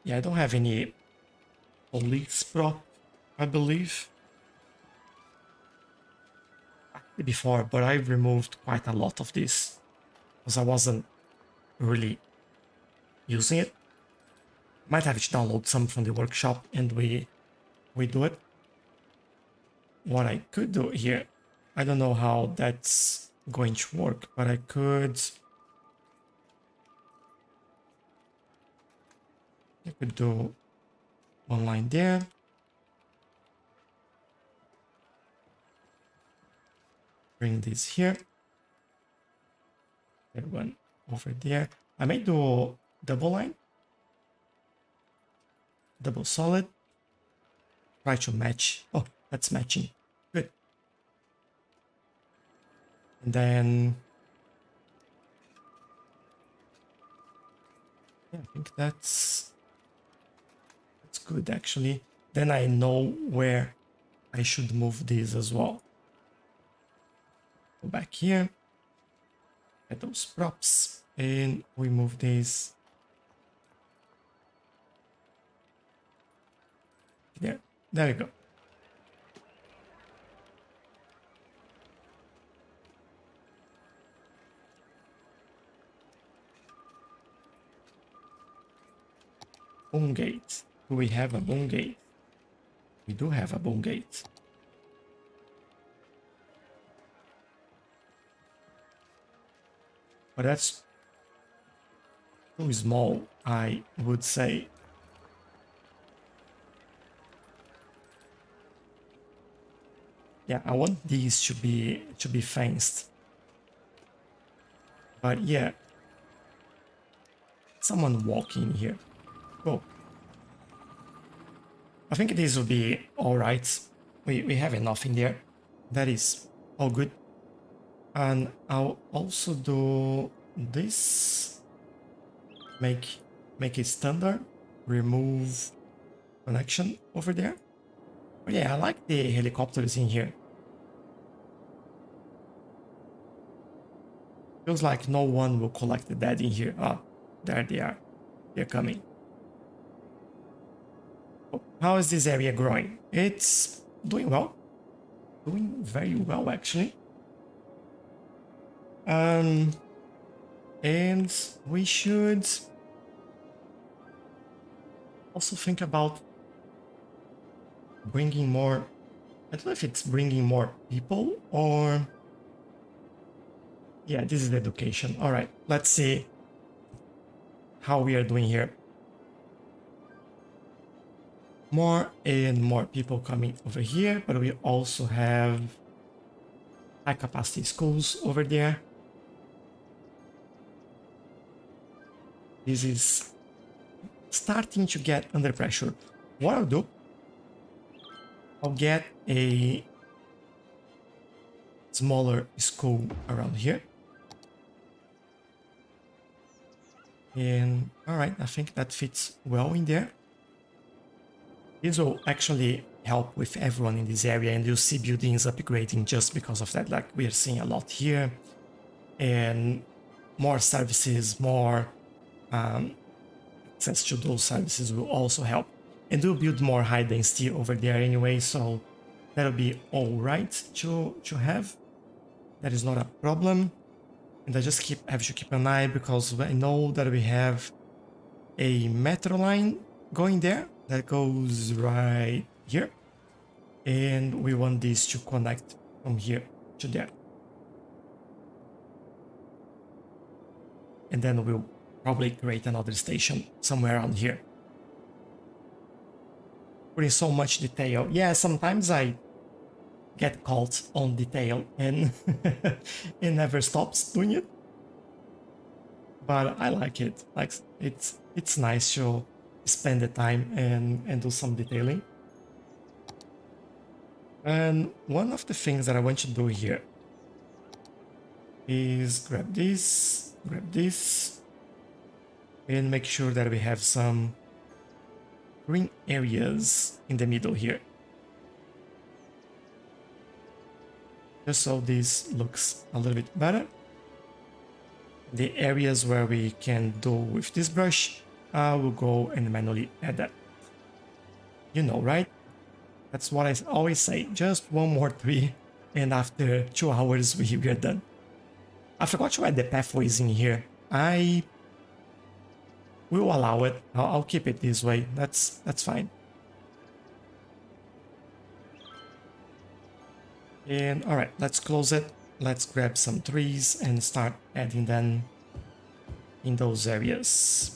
Yeah, I don't have any police prop, I believe. Before, but I removed quite a lot of this because I wasn't really using it. Might have to download some from the workshop and we do it. What I could do here, I don't know how that's going to work, but I could do one line there. Bring this here. That one over there. I may do double line. Double solid. Try to match. Oh, that's matching. Good. And then yeah, I think that's good actually. Then I know where I should move these as well. Go back here. Get those props and we move these there. There we go. Boom gate. Do we have a boom gate? We do have a boom gate. But that's too small, I would say. Yeah, I want these to be fenced. But yeah, someone walking here. Go. I think this will be all right. We have enough in there. That is all good. And I'll also do this. Make it standard. Remove connection over there. But yeah, I like the helicopters in here. Feels like no one will collect the dead in here. Ah, there they are. They're coming. Oh, how is this area growing? It's doing well. Doing very well, actually. And we should also think about bringing more. I don't know if it's bringing more people or. Yeah, this is education. All right, let's see how we are doing here. More and more people coming over here, but we also have high capacity schools over there. This is starting to get under pressure. What I'll do, I'll get a smaller school around here. And all right, I think that fits well in there. This will actually help with everyone in this area, and you'll see buildings upgrading just because of that. Like we are seeing a lot here, and more services, more access to those services will also help. And we'll build more high density over there anyway, so that'll be all right to have. That is not a problem. And I just have to keep an eye because I know that we have a metro line going there that goes right here. And we want this to connect from here to there. And then we'll probably create another station somewhere around here. Putting so much detail. Yeah, sometimes I get caught on detail and it never stops doing it. But I like it. Like it's nice to spend the time and do some detailing. And one of the things that I want to do here is grab this, and make sure that we have some green areas in the middle here. Just so this looks a little bit better. The areas where we can do with this brush, I will go and manually add that. You know, right? That's what I always say, just one more tree, and after 2 hours we are done. I forgot to add the pathways in here. I will allow it. I'll keep it this way. That's fine. And all right, let's close it. Let's grab some trees and start adding them in those areas.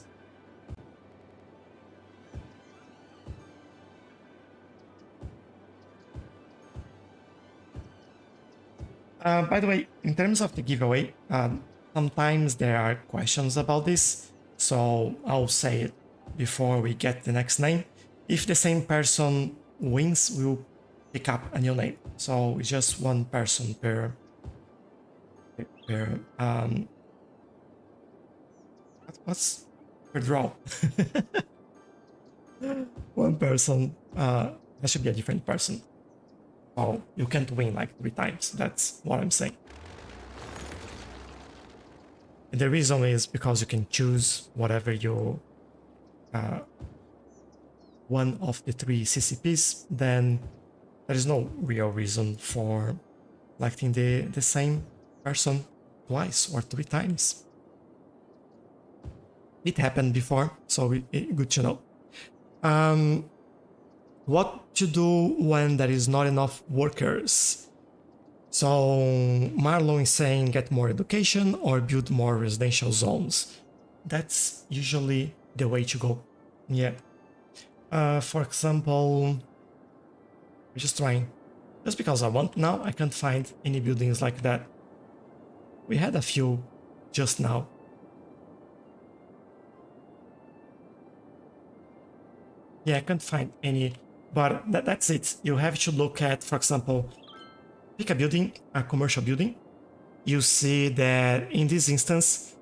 By the way, in terms of the giveaway, sometimes there are questions about this, so I'll say it before we get the next name. If the same person wins, we'll pick up a new name. So it's just one person per what's per draw. One person, that should be a different person. Oh, you can't win like 3 times. That's what I'm saying. And the reason is because you can choose whatever you one of the 3 CCPs, then there is no real reason for selecting the same person twice or 3 times. It happened before, so good to know. What to do when there is not enough workers? So Marlon is saying get more education or build more residential zones. That's usually the way to go. Yeah. For example, I'm just trying. Just because I want now, I can't find any buildings like that. We had a few just now. Yeah, I can't find any, but that's it. You have to look at, for example, pick a building, a commercial building. You see that in this instance,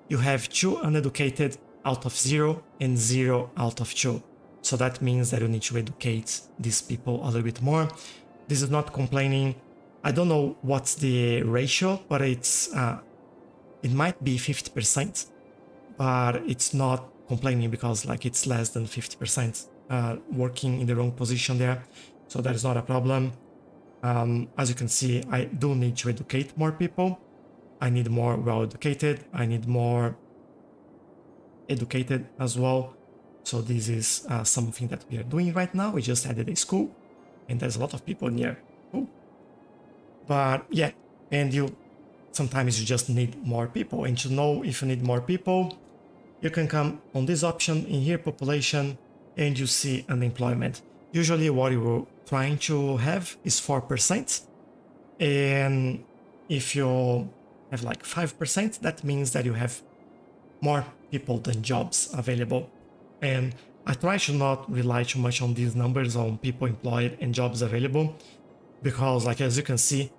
you have 2 uneducated out of 0 and 0 out of 2. So that means that you need to educate these people a little bit more. This is not complaining. I don't know what's the ratio, but it's it might be 50%, but it's not complaining because like it's less than 50% working in the wrong position there. So that is not a problem. As you can see, I do need to educate more people. I need more well-educated. I need more educated as well. So this is something that we are doing right now. We just added a school and there's a lot of people near. Cool. But yeah, and sometimes you just need more people. And to know if you need more people, you can come on this option in here, population, and you see unemployment. Usually what you're trying to have is 4%. And if you have like 5%, that means that you have more people than jobs available. And I try to not rely too much on these numbers on people employed and jobs available, because like as you can see,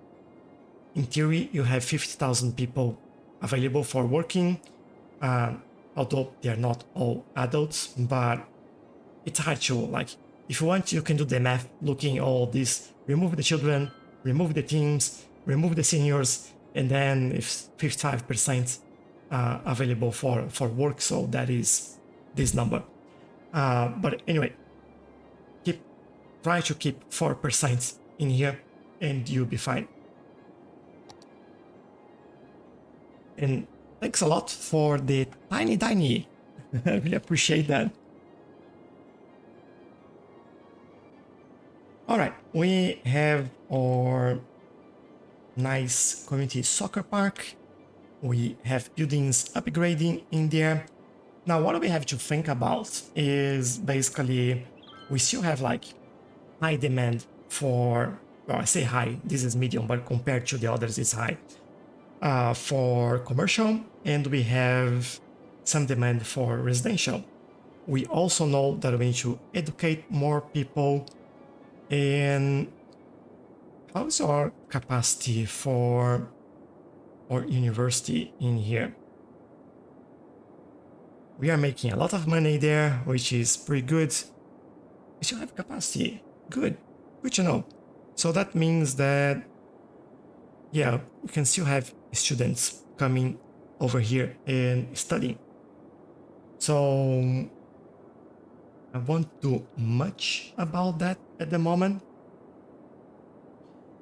in theory, you have 50,000 people available for working, although they are not all adults, but it's hard to, like, if you want, you can do the math looking at all this, remove the children, remove the teens, remove the seniors, and then if 55% available for work, so that is this number. But anyway, try to keep 4% in here and you'll be fine. And thanks a lot for the tiny. I really appreciate that. All right, we have our nice community soccer park. We have buildings upgrading in there. Now, what we have to think about is basically we still have like high demand for, well, I say high, this is medium, but compared to the others, it's high for commercial, and we have some demand for residential. We also know that we need to educate more people. And how's our capacity for our university in here? We are making a lot of money there, which is pretty good. We still have capacity. Good to know. So that means that, yeah, we can still have students coming over here and studying. So I won't do much about that at the moment.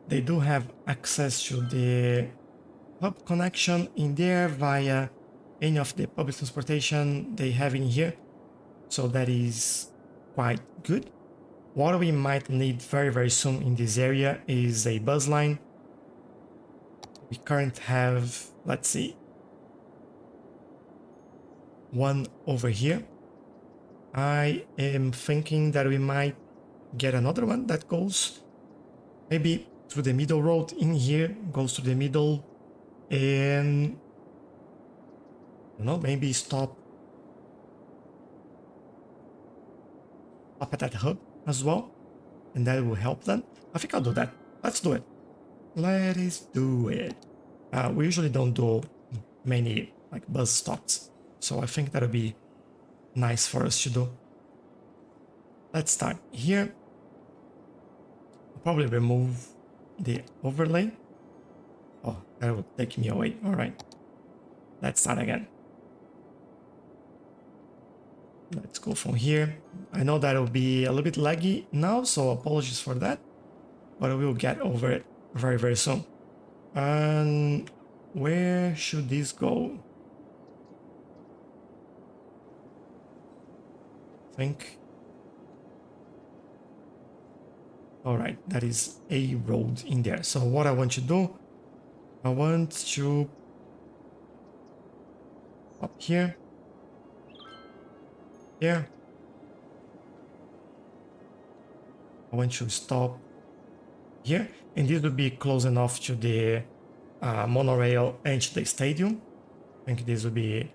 They do have access to the hub connection in there via any of the public transportation they have in here. So that is quite good. What we might need very soon in this area is a bus line. We currently have, let's see, one over here. I am thinking that we might get another one that goes maybe through the middle road in here, goes to the middle, and I don't know, maybe stop at that hub as well, and that will help them. I think I'll do that. Let's do it. Let us do it. We usually don't do many like bus stops, so I think that'll be nice for us to do. Let's start here. I'll probably remove the overlay. Oh, that will take me away. All right. Let's start again. Let's go from here. I know that will be a little bit laggy now, so apologies for that, but we'll get over it very soon. And where should this go? I think. All right, that is a road in there. So what I want to do, I want to up here. Here. I want to stop here, and this will be close enough to the monorail and to the stadium. I think this will be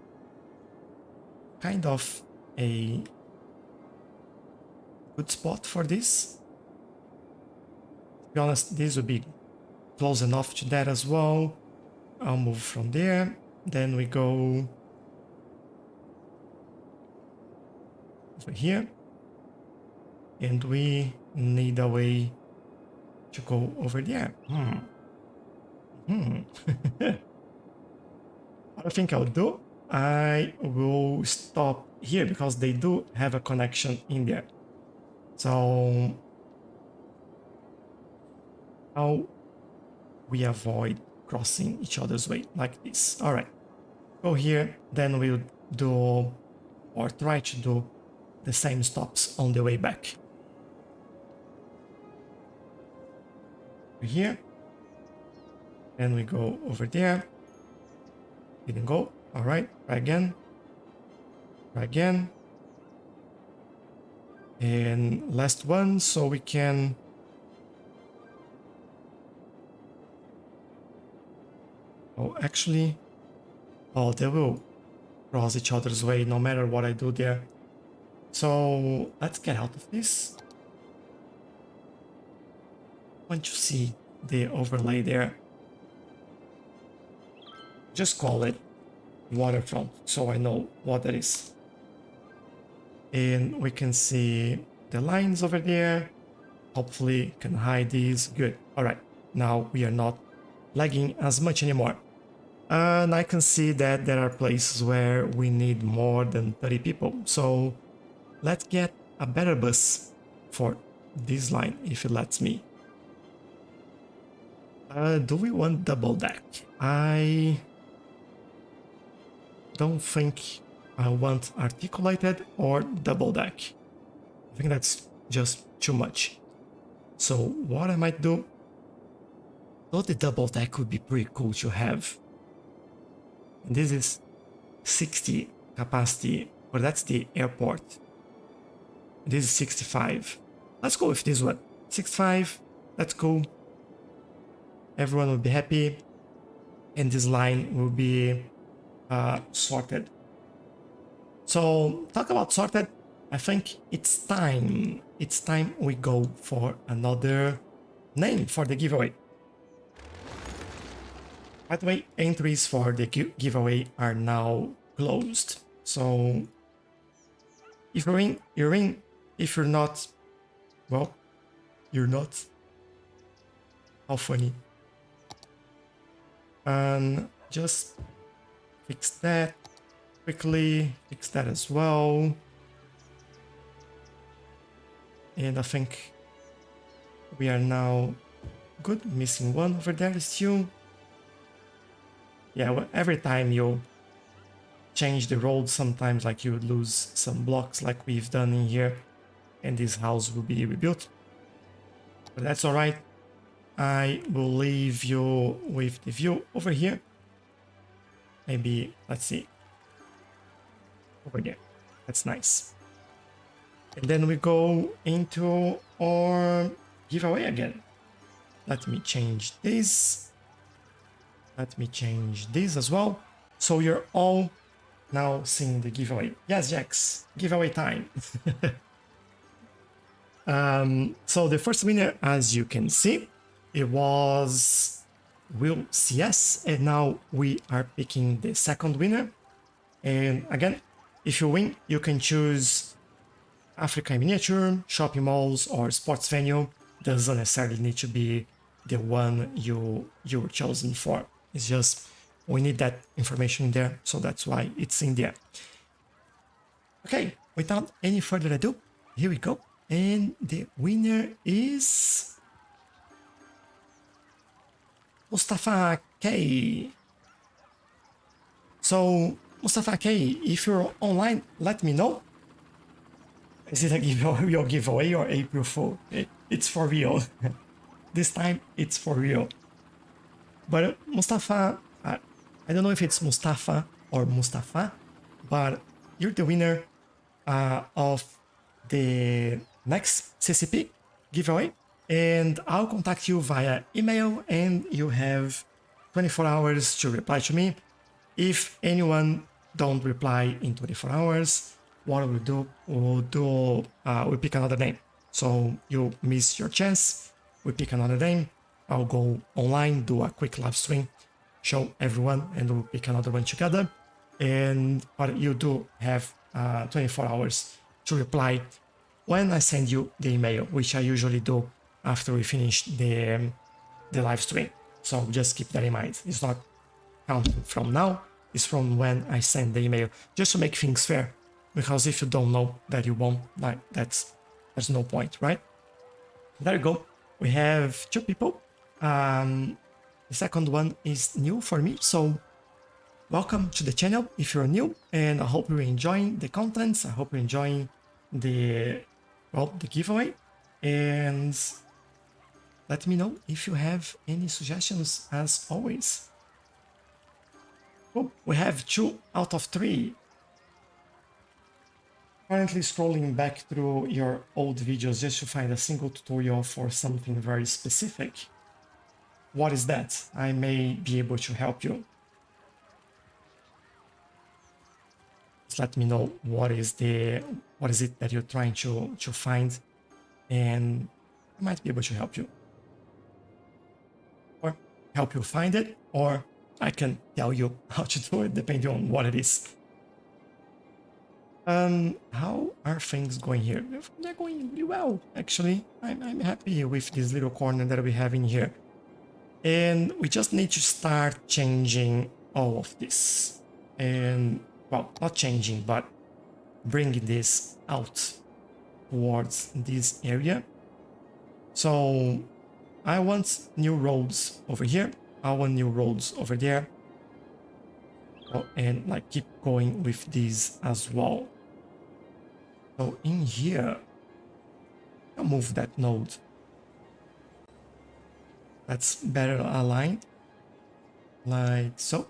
kind of a good spot for this. To be honest, this will be close enough to that as well. I'll move from there. Then we go over here, and we need a way to go over there. What I think I'll do, I will stop here because they do have a connection in there. So how we avoid crossing each other's way like this. All right, go here, then we'll do or try to do the same stops on the way back. Here, and we go over there. Didn't go. All right, try again. Try again. And last one, so we can actually, they will cross each other's way no matter what I do there. So let's get out of this. Once you see the overlay there, just call it waterfront so I know what that is. And we can see the lines over there. Hopefully can hide these. Good. All right, now we are not lagging as much anymore. And I can see that there are places where we need more than 30 people. So let's get a better bus for this line if it lets me. Do we want double deck? I don't think I want articulated or double deck. I think that's just too much. So what I might do, though the double deck would be pretty cool to have. And this is 60 capacity, but that's the airport. This is 65. Let's go with this one. 65, that's cool. Everyone will be happy. And this line will be sorted. So talk about sorted. I think it's time. It's time we go for another name for the giveaway. By the way, entries for the giveaway are now closed. So if you're in, you're in. If you're not, well, you're not. How funny. And just fix that quickly. Fix that as well. And I think we are now good. Missing one over there still. Yeah, well, every time you change the road, sometimes like you lose some blocks like we've done in here, and this house will be rebuilt. But that's all right. I will leave you with the view over here. Maybe, let's see. Over there. That's nice. And then we go into our giveaway again. Let me change this. Let me change this as well. So you're all now seeing the giveaway. Yes, Jax, giveaway time. So the first winner, as you can see, it was Will CS, and now we are picking the second winner. And again, if you win, you can choose Africa in miniature, shopping malls, or sports venue. Doesn't necessarily need to be the one you were chosen for. It's just we need that information in there, so that's why it's in there. Okay, without any further ado, here we go. And the winner is Mustafa K. So Mustafa K, if you're online, let me know. Is it a giveaway or April Fool? It's for real. This time it's for real. But Mustafa, I don't know if it's Mustafa or Mustafa, but you're the winner of the next CCP giveaway, and I'll contact you via email, and you have 24 hours to reply to me. If anyone don't reply in 24 hours, what we'll pick another name. So you miss your chance, we pick another name. I'll go online, do a quick live stream, show everyone, and we'll pick another one together. But you do have 24 hours to reply when I send you the email, which I usually do after we finish the live stream. So just keep that in mind. It's not counting from now, it's from when I send the email, just to make things fair. Because if you don't know that you won't, like, there's no point, right? There you go. We have two people. The second one is new for me, so welcome to the channel if you're new, and I hope you're enjoying the contents. I hope you're enjoying the giveaway, and let me know if you have any suggestions as always. Oh, we have 2 out of 3. Currently scrolling back through your old videos just to find a single tutorial for something very specific. What is that? I may be able to help you. Just let me know what is it that you're trying to find, and I might be able to help you. Or help you find it, or I can tell you how to do it depending on what it is. How are things going here? They're going really well, actually. I'm happy with this little corner that we have in here. And we just need to start changing all of this. And, well, not changing, but bringing this out towards this area. So I want new roads over here. I want new roads over there. Oh, and like keep going with these as well. So in here, I'll move that node. That's better aligned, like so.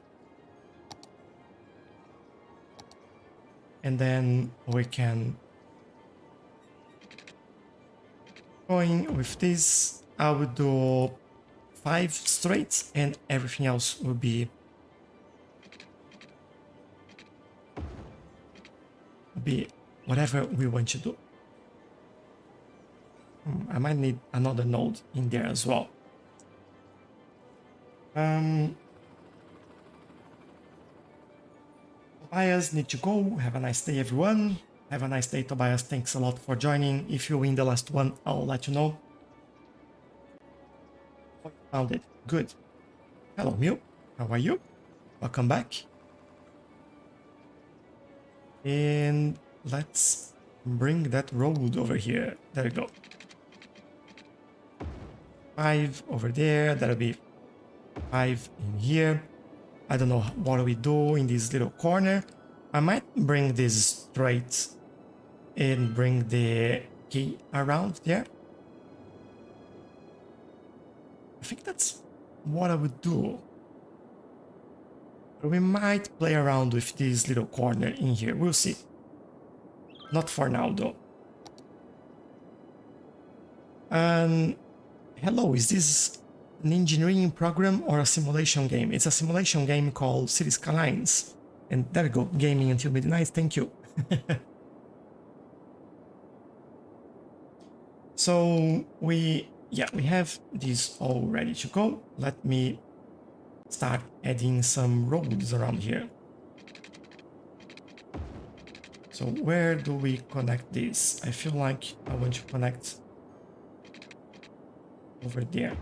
And then we can going with this. I would do 5 straight, and everything else will be whatever we want to do. I might need another node in there as well. Tobias need to go. Have a nice day, everyone. Have a nice day, Tobias. Thanks a lot for joining. If you win the last one, I'll let you know. Found it. Good. Hello, Mew. How are you? Welcome back. And let's bring that road over here. There we go. 5 over there. That'll be 5 in here. I don't know what we do in this little corner. I might bring this straight and bring the key around there. I think that's what I would do. But we might play around with this little corner in here. We'll see. Not for now, though. Hello, is this an engineering program or a simulation game? It's a simulation game called Cities Skylines. And there we go, gaming until midnight, thank you. So we have this all ready to go. Let me start adding some roads around here. So where do we connect this? I feel like I want to connect over there.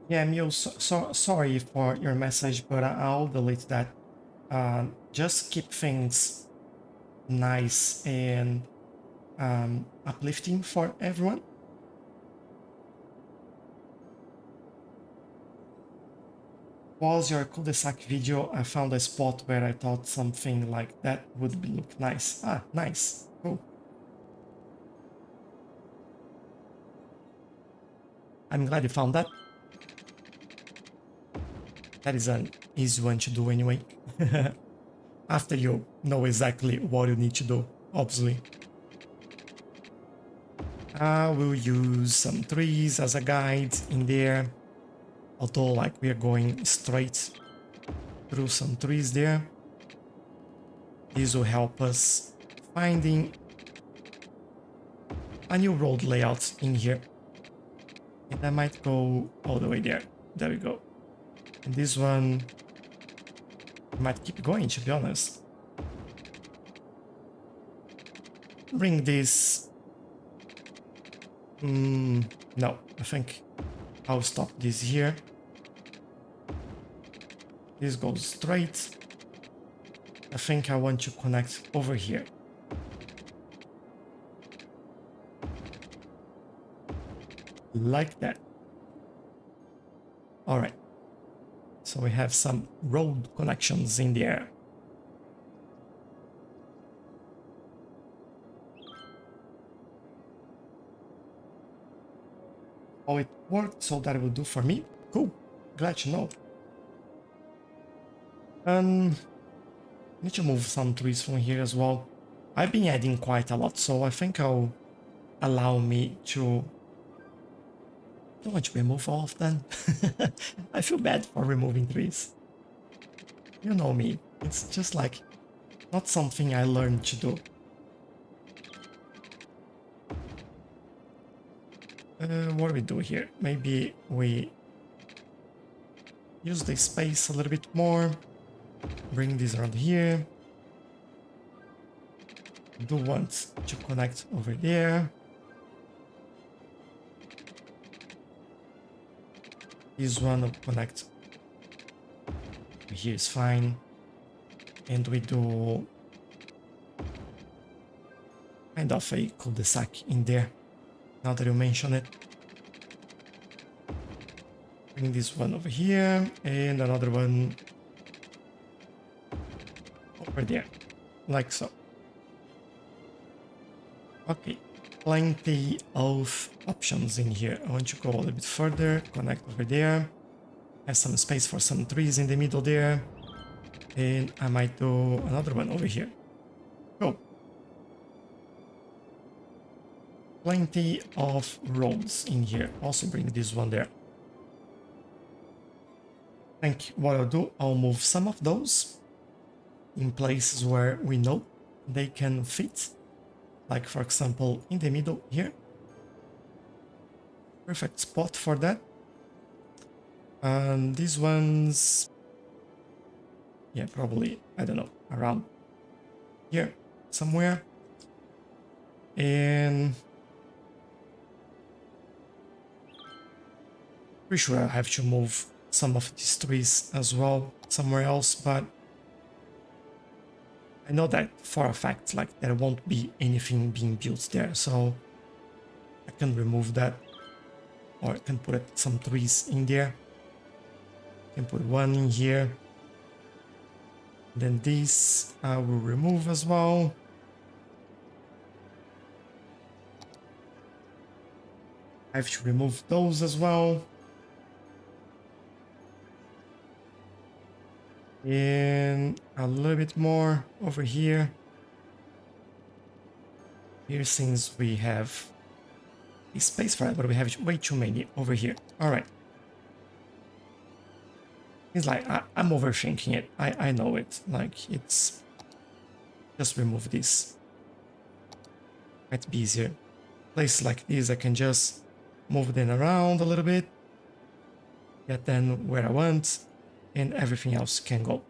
Yeah, Mew, sorry for your message, but I'll delete that. Just keep things nice and uplifting for everyone. Was your cul-de-sac video? I found a spot where I thought something like that would look nice. Ah, nice. Cool. I'm glad you found that. That is an easy one to do anyway. After you know exactly what you need to do, obviously. I will use some trees as a guide in there. Although, like, we are going straight through some trees there. This will help us finding a new road layout in here. And I might go all the way there. There we go. And this one might keep going, to be honest. Bring this. No, I think I'll stop this here. This goes straight. I think I want to connect over here. Like that. All right. So we have some road connections in the air. Oh, it worked, so that will do for me. Cool. Glad to know. Need to move some trees from here as well. I've been adding quite a lot, so I think I'll allow me to... I don't want to remove all of them. I feel bad for removing trees. You know me. It's just like not something I learned to do. What do we do here? Maybe we use the space a little bit more. Bring this around here. Do want to connect over there. This one will connect Here is fine. And we do kind of a cul-de-sac in there, now that you mention it. Bring this one over here, and another one over there, like so. Okay, plenty of options in here. I want to go a little bit further, connect over there. Have some space for some trees in the middle there. And I might do another one over here. Cool. Plenty of roads in here. Also bring this one there. I think what I'll do, I'll move some of those in places where we know they can fit. Like, for example, in the middle here. Perfect spot for that. And these ones, yeah, probably, I don't know, around here somewhere. And pretty sure I have to move some of these trees as well somewhere else, but I know that for a fact, like, there won't be anything being built there, so I can remove that, or I can put some trees in there. I can put one in here. Then this I will remove as well. I have to remove those as well. And a little bit more over here. Here, since we have a space for it, but we have way too many over here. All right. It's like, I'm overthinking it. I know it. Like, it's... Just remove this. Might be easier. Places like this, I can just move them around a little bit. Get them where I want. And everything else can go.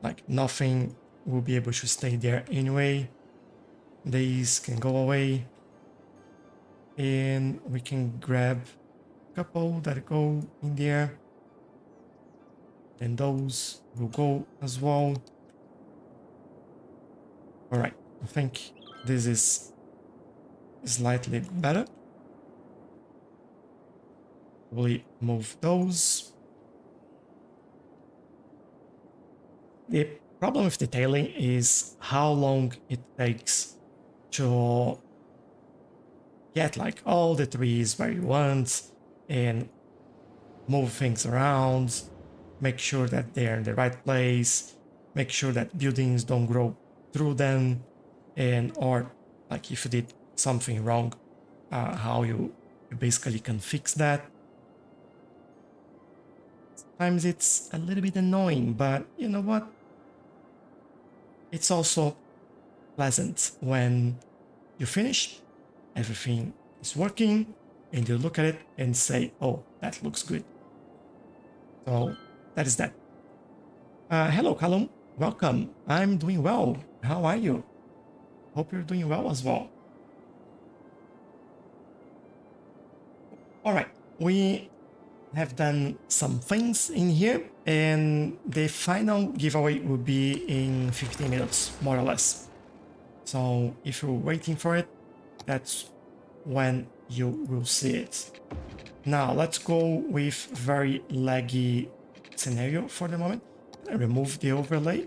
Like, nothing will be able to stay there anyway. These can go away. And we can grab a couple that go in there. Then those will go as well. Alright, I think this is slightly better. We'll move those. The problem with detailing is how long it takes to get like all the trees where you want and move things around, make sure that they're in the right place, make sure that buildings don't grow through them, and or like if you did something wrong, how you basically can fix that. Sometimes it's a little bit annoying, but you know what? It's also pleasant when you finish, everything is working, and you look at it and say, oh, that looks good. So that is that. Hello, Callum. Welcome. I'm doing well. How are you? Hope you're doing well as well. All right. We have done some things in here, and the final giveaway will be in 15 minutes, more or less. So if you're waiting for it, that's when you will see it. Now let's go with very laggy scenario for the moment. I remove the overlay.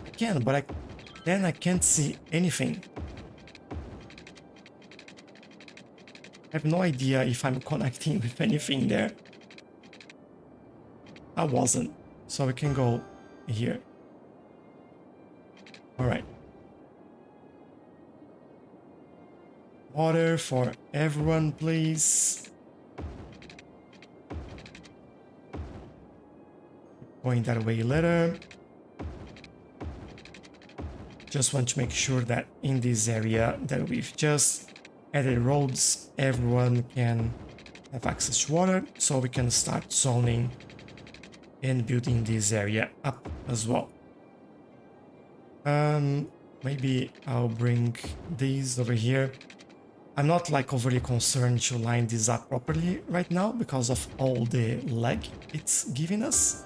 I can, but then I can't see anything. I have no idea if I'm connecting with anything there. I wasn't, so we can go here. All right. Water for everyone, please. Going that way later. Just want to make sure that in this area that we've just added roads, everyone can have access to water, so we can start zoning and building this area up as well. Maybe I'll bring these over here. I'm not like overly concerned to line this up properly right now because of all the lag it's giving us.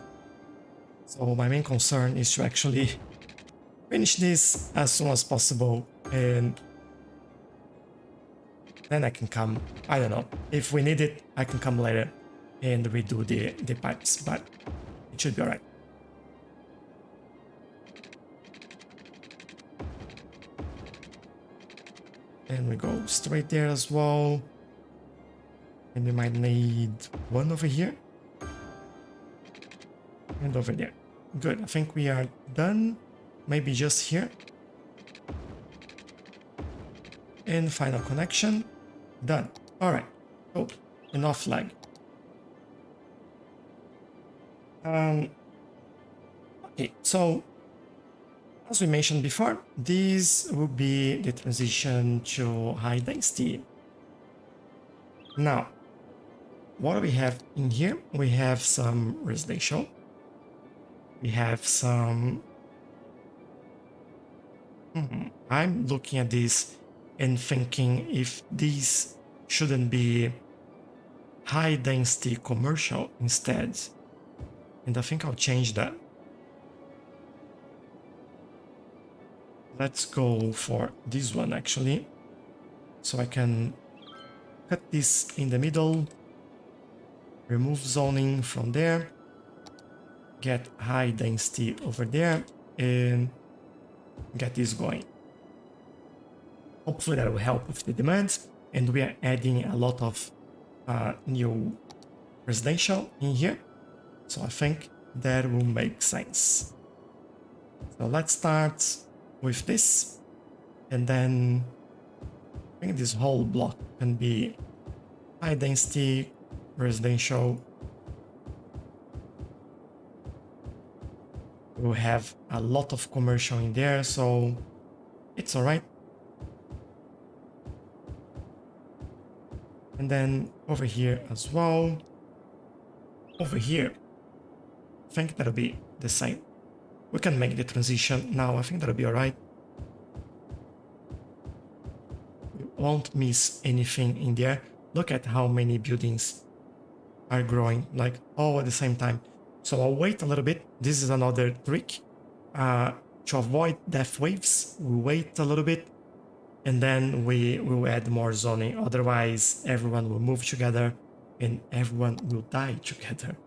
So my main concern is to actually finish this as soon as possible, and then I can come, I don't know, if we need it, I can come later and redo the pipes, but it should be alright. And we go straight there as well. And we might need one over here. And over there. Good, I think we are done. Maybe just here. And final connection. Done. Alright. Oh, enough lag. Okay, so as we mentioned before, this will be the transition to high density. Now, what do we have in here? We have some residential. We have some... I'm looking at this and thinking if these shouldn't be high density commercial instead. And I think I'll change that. Let's go for this one actually. So I can cut this in the middle, remove zoning from there, get high density over there, and get this going. Hopefully that will help with the demand. And we are adding a lot of new residential in here. So I think that will make sense. So let's start with this, and then I think this whole block can be high density residential. We'll have a lot of commercial in there, so it's all right. And then over here as well. Over here, I think that'll be the same. We can make the transition now. I think that'll be all right. We won't miss anything in there. Look at how many buildings are growing, like all at the same time. So I'll wait a little bit. This is another trick to avoid death waves. We'll wait a little bit, and then we will add more zoning. Otherwise, everyone will move together and everyone will die together.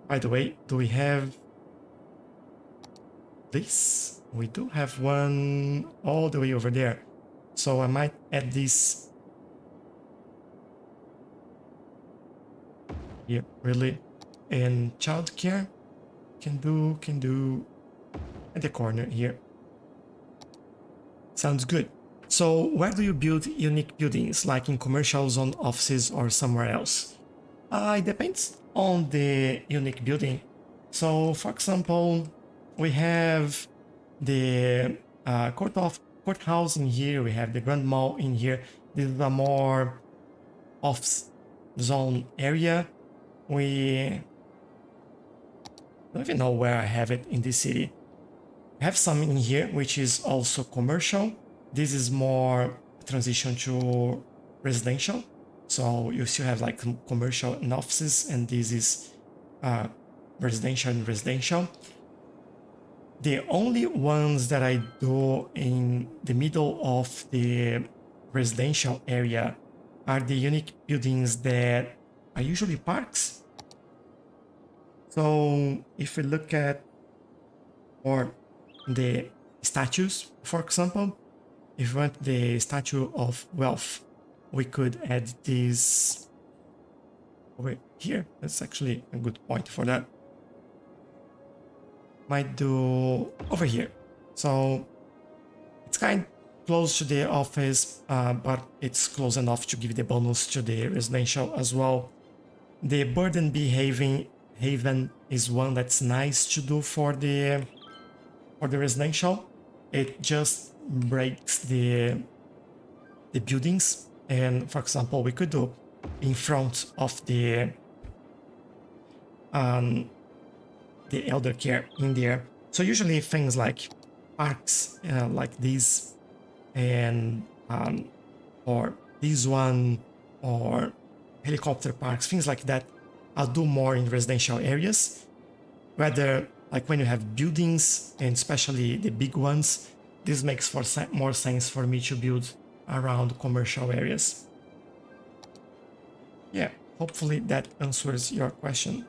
By the way, do we have this? We do have one all the way over there. So I might add this here, really. And childcare can do at the corner here. Sounds good. So where do you build unique buildings, like in commercial zone, offices, or somewhere else? It depends on the unique building. So for example, we have the courthouse in here, we have the Grand Mall in here. This is a more off-zone area. We don't even know where I have it in this city. I have some in here, which is also commercial. This is more transition to residential. So you still have like commercial and offices, and this is residential and residential. The only ones that I do in the middle of the residential area are the unique buildings that are usually parks. So if we look at or the statues, for example, if we want the Statue of Wealth, we could add this over here. That's actually a good point for that. Might do over here. So it's kind of close to the office, but it's close enough to give the bonus to the residential as well. The Burden Haven is one that's nice to do for the residential. It just breaks the buildings, and for example, we could do in front of the elder care in there. So usually things like parks like these and or this one, or helicopter parks, things like that. I'll do more in residential areas, whether like when you have buildings, and especially the big ones, this makes more sense for me to build around commercial areas. Yeah, hopefully that answers your question.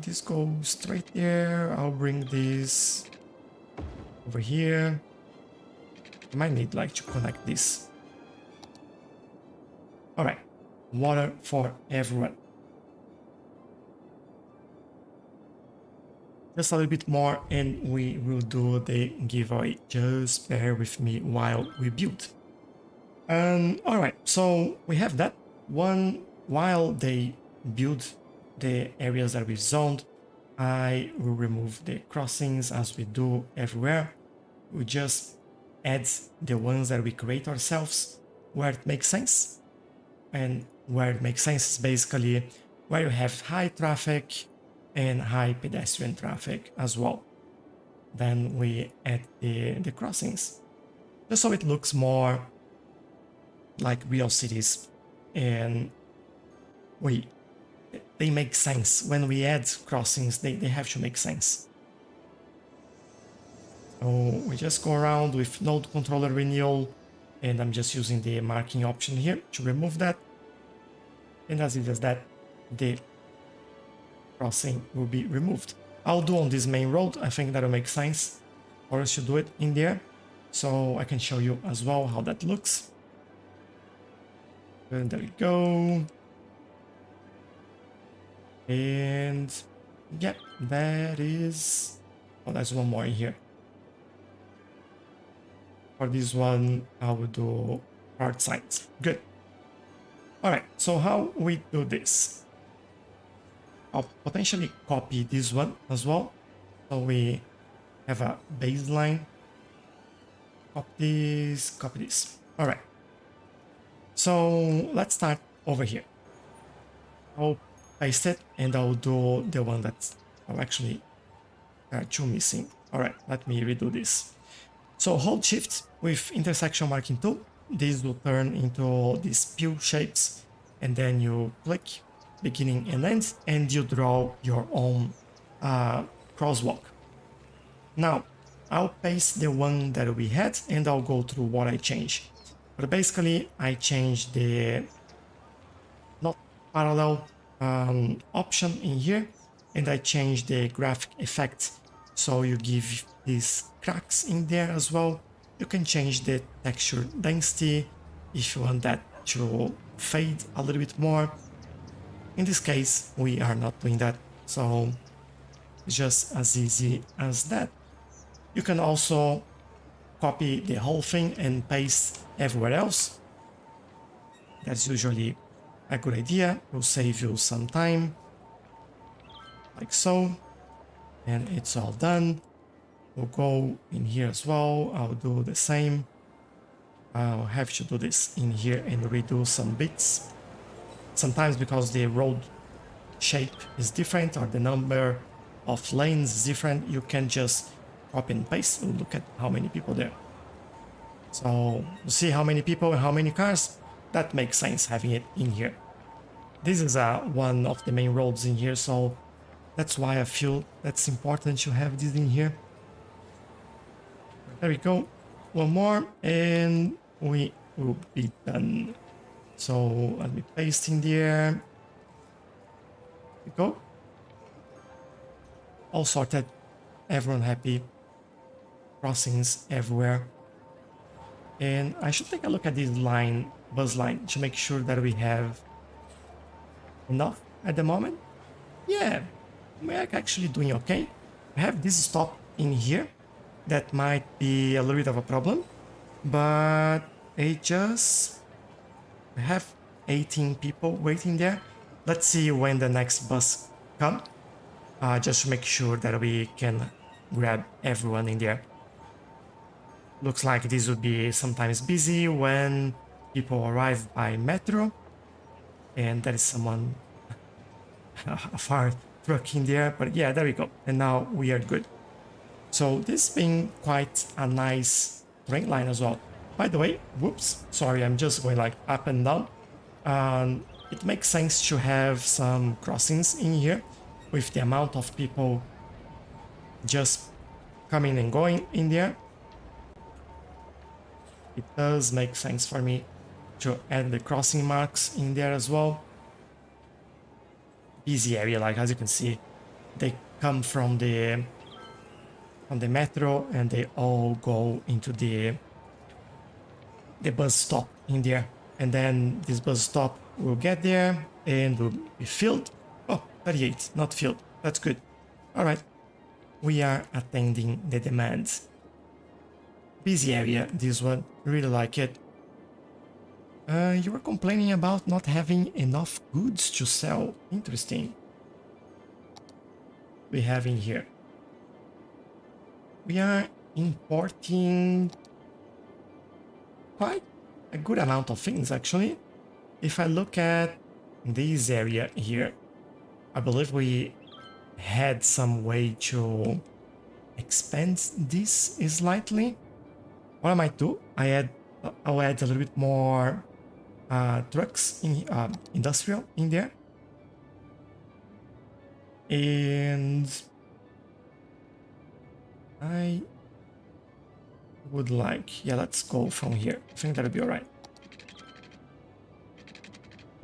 This goes straight there. I'll bring this over here. I might need like to connect this. All right, water for everyone. Just a little bit more and we will do the giveaway. Just bear with me while we build. All right, so we have that one. While they build the areas that we've zoned, I will remove the crossings as we do everywhere. We just add the ones that we create ourselves where it makes sense. And where it makes sense is basically where you have high traffic and high pedestrian traffic as well. Then we add the crossings, just so it looks more like real cities, and they make sense. When we add crossings, they have to make sense. So we just go around with node controller renewal, and I'm just using the marking option here to remove that. And as it does that, the crossing will be removed. I'll do on this main road. I think that'll make sense for us to do it in there, so I can show you as well how that looks. And there we go. And yeah, that is... Oh, there's one more in here. For this one, I will do hard sides. Good. All right, so how we do this? I'll potentially copy this one as well. So we have a baseline. Copy this. All right. So let's start over here. I'll paste it and I'll do the one that's actually two missing. All right, let me redo this. So hold shift with intersection marking tool. These will turn into these pew shapes, and then you click beginning and end, and you draw your own crosswalk. Now I'll paste the one that we had and I'll go through what I changed. But basically I changed the not parallel option in here, and I changed the graphic effect, so you give these cracks in there as well. You can change the texture density if you want that to fade a little bit more. In this case, we are not doing that, so it's just as easy as that. You can also copy the whole thing and paste everywhere else. That's usually a good idea. It will save you some time, like so, and it's all done. We'll go in here as well. I'll do the same. I'll have to do this in here and redo some bits. Sometimes because the road shape is different or the number of lanes is different, you can just copy and paste. We'll look at how many people there. So you see how many people and how many cars. That makes sense having it in here. This is one of the main roads in here, so that's why I feel that's important to have this in here. There we go. One more and we will be done. So let me paste in there. There we go. All sorted. Everyone happy. Crossings everywhere. And I should take a look at this line, bus line, to make sure that we have enough at the moment. Yeah, we're actually doing okay. We have this stop in here. That might be a little bit of a problem, but it just have 18 people waiting there. Let's see when the next bus comes, just to make sure that we can grab everyone in there. Looks like this would be sometimes busy when people arrive by metro, and there is someone a fire truck in there, but yeah, there we go. And now we are good. So this being quite a nice train line as well. By the way, whoops, sorry, I'm just going like up and down. It makes sense to have some crossings in here with the amount of people just coming and going in there. It does make sense for me to add the crossing marks in there as well. Busy area, like as you can see, they come from the metro and they all go into the bus stop in there. And then this bus stop will get there and will be filled. Oh, 38, not filled. That's good. All right. We are attending the demands. Busy area, this one. Really like it. You were complaining about not having enough goods to sell. Interesting. We have in here. We are importing quite a good amount of things, actually. If I look at this area here, I believe we had some way to expand this slightly. What I might do, I'll add a little bit more trucks in industrial in there, and I would like, yeah, let's go from here. I think that'll be all right.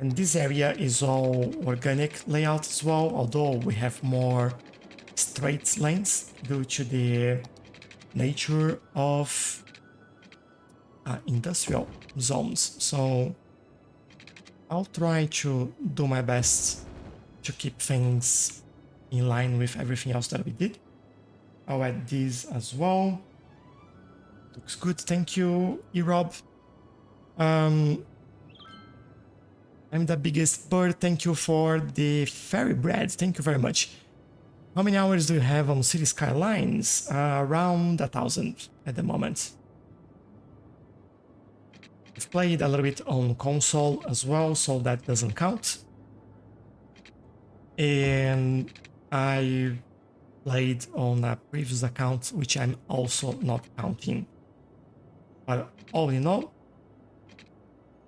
And this area is all organic layout as well, although we have more straight lanes due to the nature of industrial zones. So I'll try to do my best to keep things in line with everything else that we did. I'll add these as well. Looks good, thank you, Erob. I'm the biggest bird, thank you for the fairy bread, thank you very much. How many hours do you have on Cities Skylines? Around 1,000 at the moment. I've played a little bit on console as well, so that doesn't count. And I played on a previous account, which I'm also not counting. But all in all,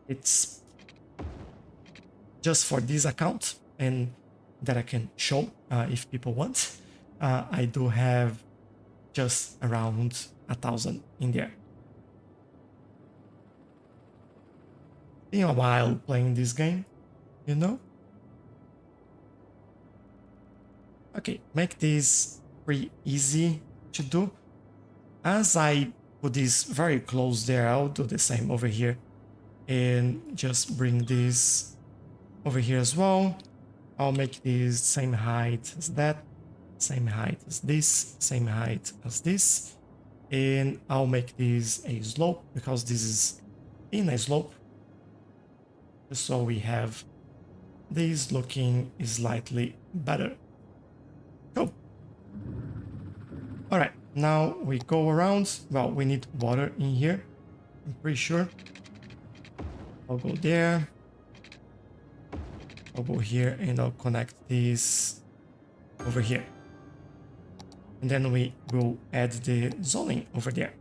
it's just for this account and that I can show if people want. I do have just around 1,000 in there. Been a while playing this game, you know? Okay, make this pretty easy to do. As I put this very close there, I'll do the same over here. And just bring this over here as well. I'll make this same height as that, same height as this, same height as this. And I'll make this a slope because this is in a slope. So we have this looking slightly better. Cool. All right, now we go around. Well, we need water in here, I'm pretty sure. I'll go there. I'll go here and I'll connect this over here. And then we will add the zoning over there.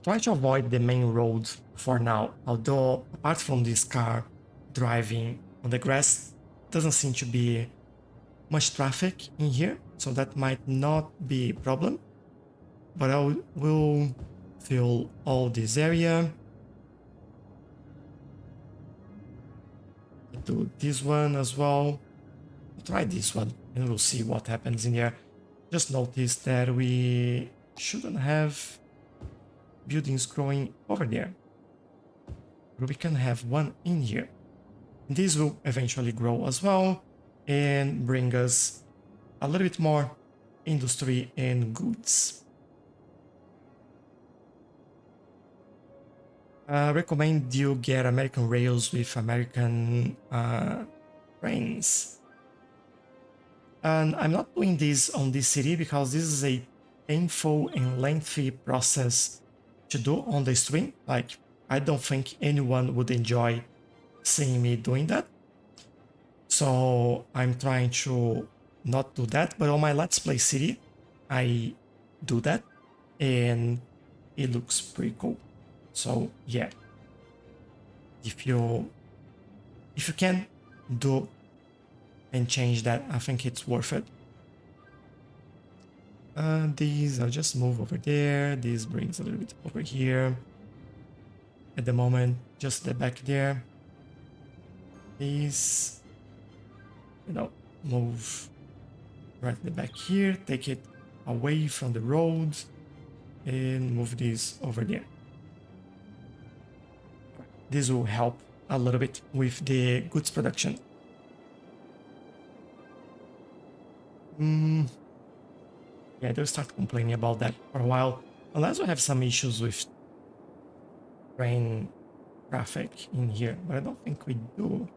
Try to avoid the main road for now, although apart from this car driving on the grass, doesn't seem to be much traffic in here, so that might not be a problem. But I will fill all this area. Do this one as well. I'll try this one and we'll see what happens in here. Just notice that we shouldn't have buildings growing over there. But we can have one in here. This will eventually grow as well and bring us a little bit more industry and goods. Recommend you get American rails with American trains. And I'm not doing this on this city because this is a painful and lengthy process to do on the stream. Like, I don't think anyone would enjoy seeing me doing that. So I'm trying to not do that, but on my Let's Play city, I do that, and it looks pretty cool. So yeah, if you can do and change that, I think it's worth it. These I'll just move over there. This brings a little bit over here. At the moment, just the back there. These, move right at the back here. Take it away from the road and move this over there. This will help a little bit with the goods production. Yeah, they'll start complaining about that for a while, unless we have some issues with train traffic in here, but I don't think we do.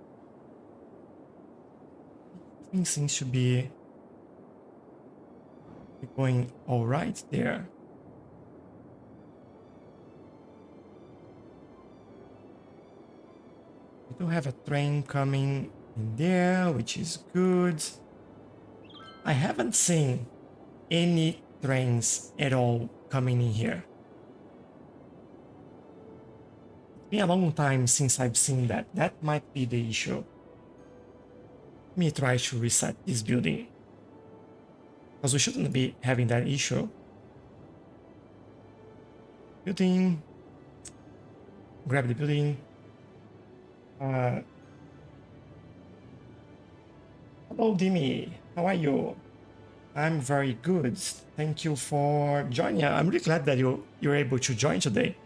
Things seems to be going all right there. We do have a train coming in there, which is good. I haven't seen any trains at all coming in here. It's been a long time since I've seen that. That might be the issue. Let me try to reset this building, because we shouldn't be having that issue. Building. Grab the building. Hello, Dimi. How are you? I'm very good. Thank you for joining. I'm really glad that you're able to join today.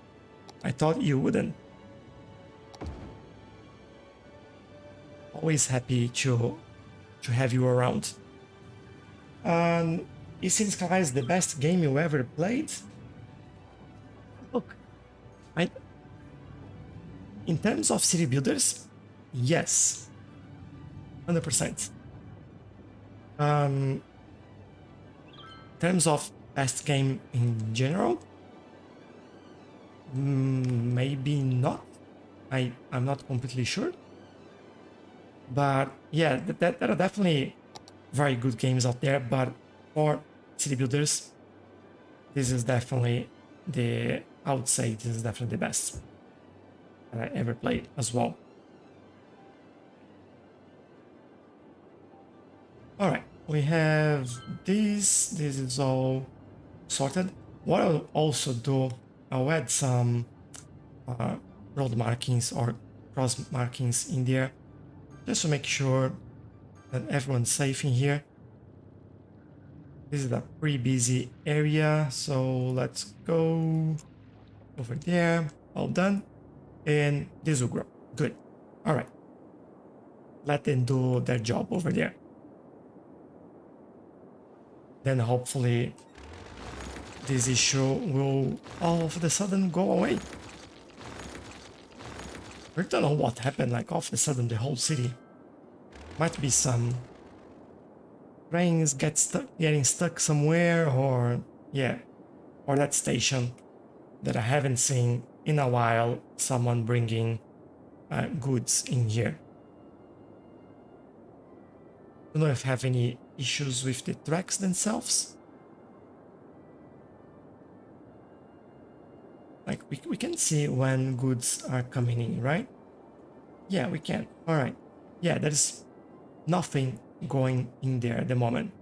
I thought you wouldn't. Always happy to have you around. Is Cities Skylines the best game you ever played? Look, in terms of city builders, yes, 100%. In terms of best game in general, maybe not. I'm not completely sure. But yeah, there are definitely very good games out there. But for city builders, this is definitely I would say this is definitely the best that I ever played as well. All right, we have this. This is all sorted. What I'll also do, I'll add some road markings or cross markings in there, just to make sure that everyone's safe in here. This is a pretty busy area, so let's go over there. All done. And this will grow. Good. All right. Let them do their job over there. Then hopefully this issue will all of a sudden go away. I don't know what happened, like all of a sudden the whole city. Might be some trains getting stuck somewhere, or yeah, or that station that I haven't seen in a while, someone bringing goods in here. Don't know if I have any issues with the tracks themselves. Like we can see when goods are coming in, right? Yeah, we can. All right. Yeah, there's nothing going in there at the moment.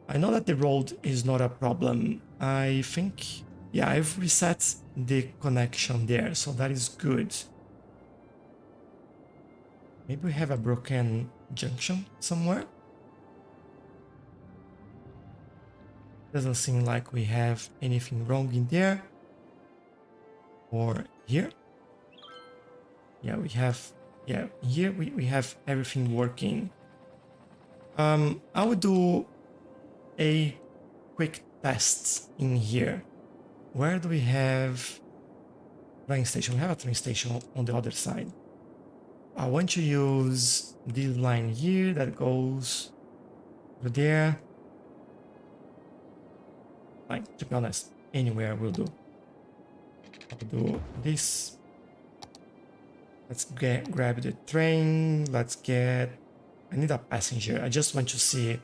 I know that the road is not a problem. I think, yeah, I've reset the connection there, so that is good. Maybe we have a broken junction somewhere. Doesn't seem like we have anything wrong in there. Or here. Yeah, we have, yeah, here we have everything working. I would do a quick test in here. Where do we have train station? We have a train station on the other side. I want to use this line here that goes over there. Like, to be honest, anywhere will do. I'll do this. Let's grab the train. Let's get... I need a passenger. I just want to see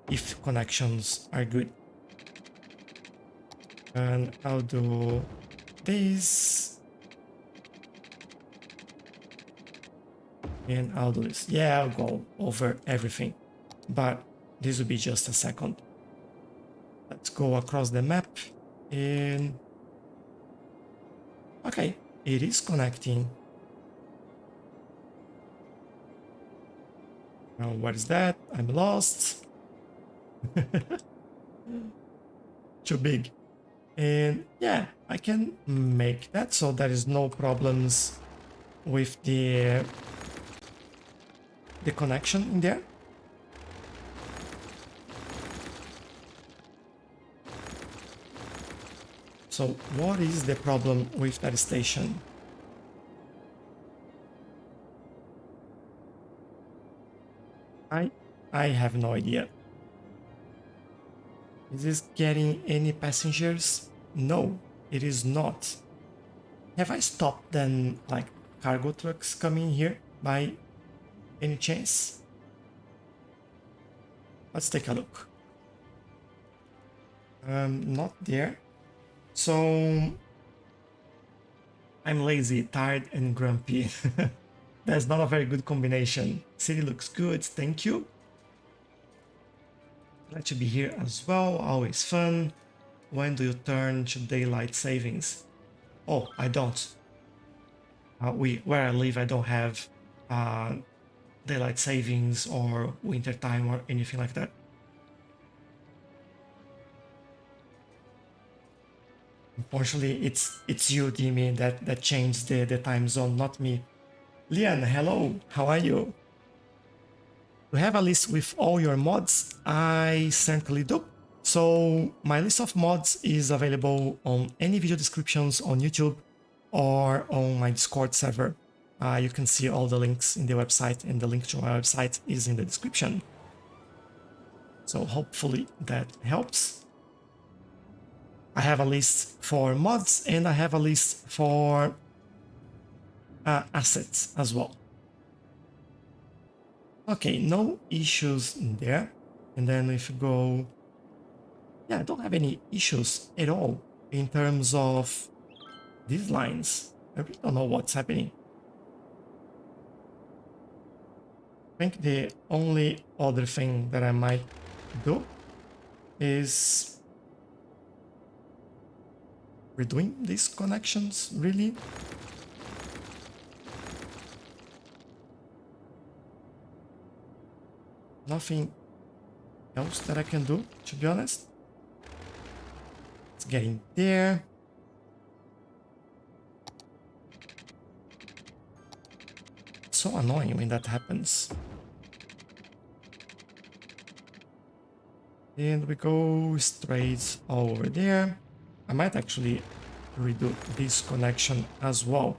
if connections are good. And I'll do this. And I'll do this. Yeah, I'll go over everything, but this will be just a second. Let's go across the map and okay, it is connecting. Now, what is that? I'm lost. Too big. And yeah, I can make that so there is no problems with the connection in there. So what is the problem with that station? I have no idea. Is this getting any passengers? No, it is not. Have I stopped then like cargo trucks coming here by any chance? Let's take a look. Not there. So I'm lazy, tired, and grumpy. That's not a very good combination. City looks good, thank you. Glad to be here as well, always fun. When do you turn to daylight savings? Oh, I don't. Where I live, I don't have daylight savings or winter time or anything like that. Unfortunately, it's you, Dimi, that changed the time zone, not me. Lian, hello, how are you? You have a list with all your mods? I certainly do. So my list of mods is available on any video descriptions on YouTube or on my Discord server. You can see all the links in the website, and the link to my website is in the description. So hopefully that helps. I have a list for mods and I have a list for assets as well. Okay, no issues in there. And then if you go, yeah, I don't have any issues at all in terms of these lines. I really don't know what's happening. I think the only other thing that I might do is redoing these connections, really. Nothing else that I can do, to be honest. It's getting there. It's so annoying when that happens. And we go straight over there. I might actually redo this connection as well.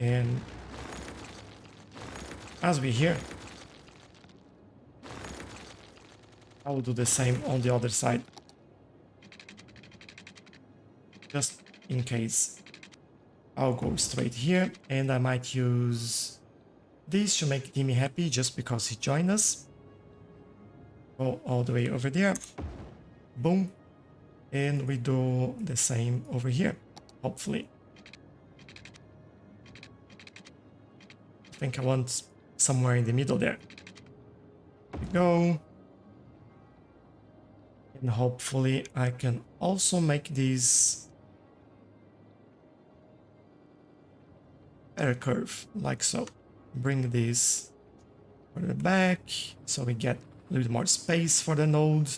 And as we're here, I will do the same on the other side. Just in case. I'll go straight here, and I might use this to make Timmy happy just because he joined us. Go all the way over there. Boom. And we do the same over here, hopefully. I think I want somewhere in the middle there. There we go. And hopefully I can also make these better curve, like so. Bring this further back, so we get a little bit more space for the node.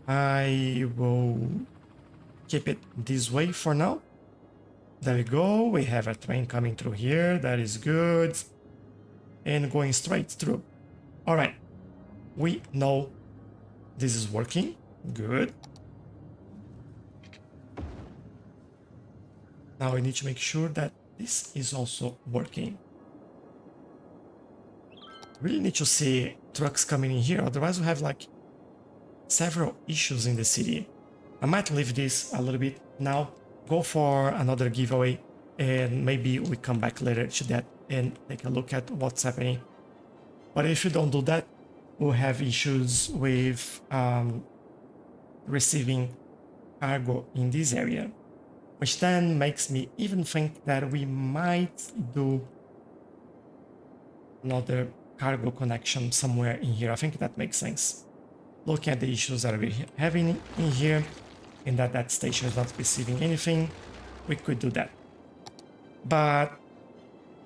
I will keep it this way for now. There we go, we have a train coming through here, that is good. And going straight through. Alright, we know this is working, good. Now we need to make sure that this is also working. Really need to see trucks coming in here, otherwise we have like several issues in the city. I might leave this a little bit now, go for another giveaway, and maybe we come back later to that and take a look at what's happening. But if you don't do that, who have issues with receiving cargo in this area, which then makes me even think that we might do another cargo connection somewhere in here. I think that makes sense. Looking at the issues that we're having in here, and that station is not receiving anything, we could do that. But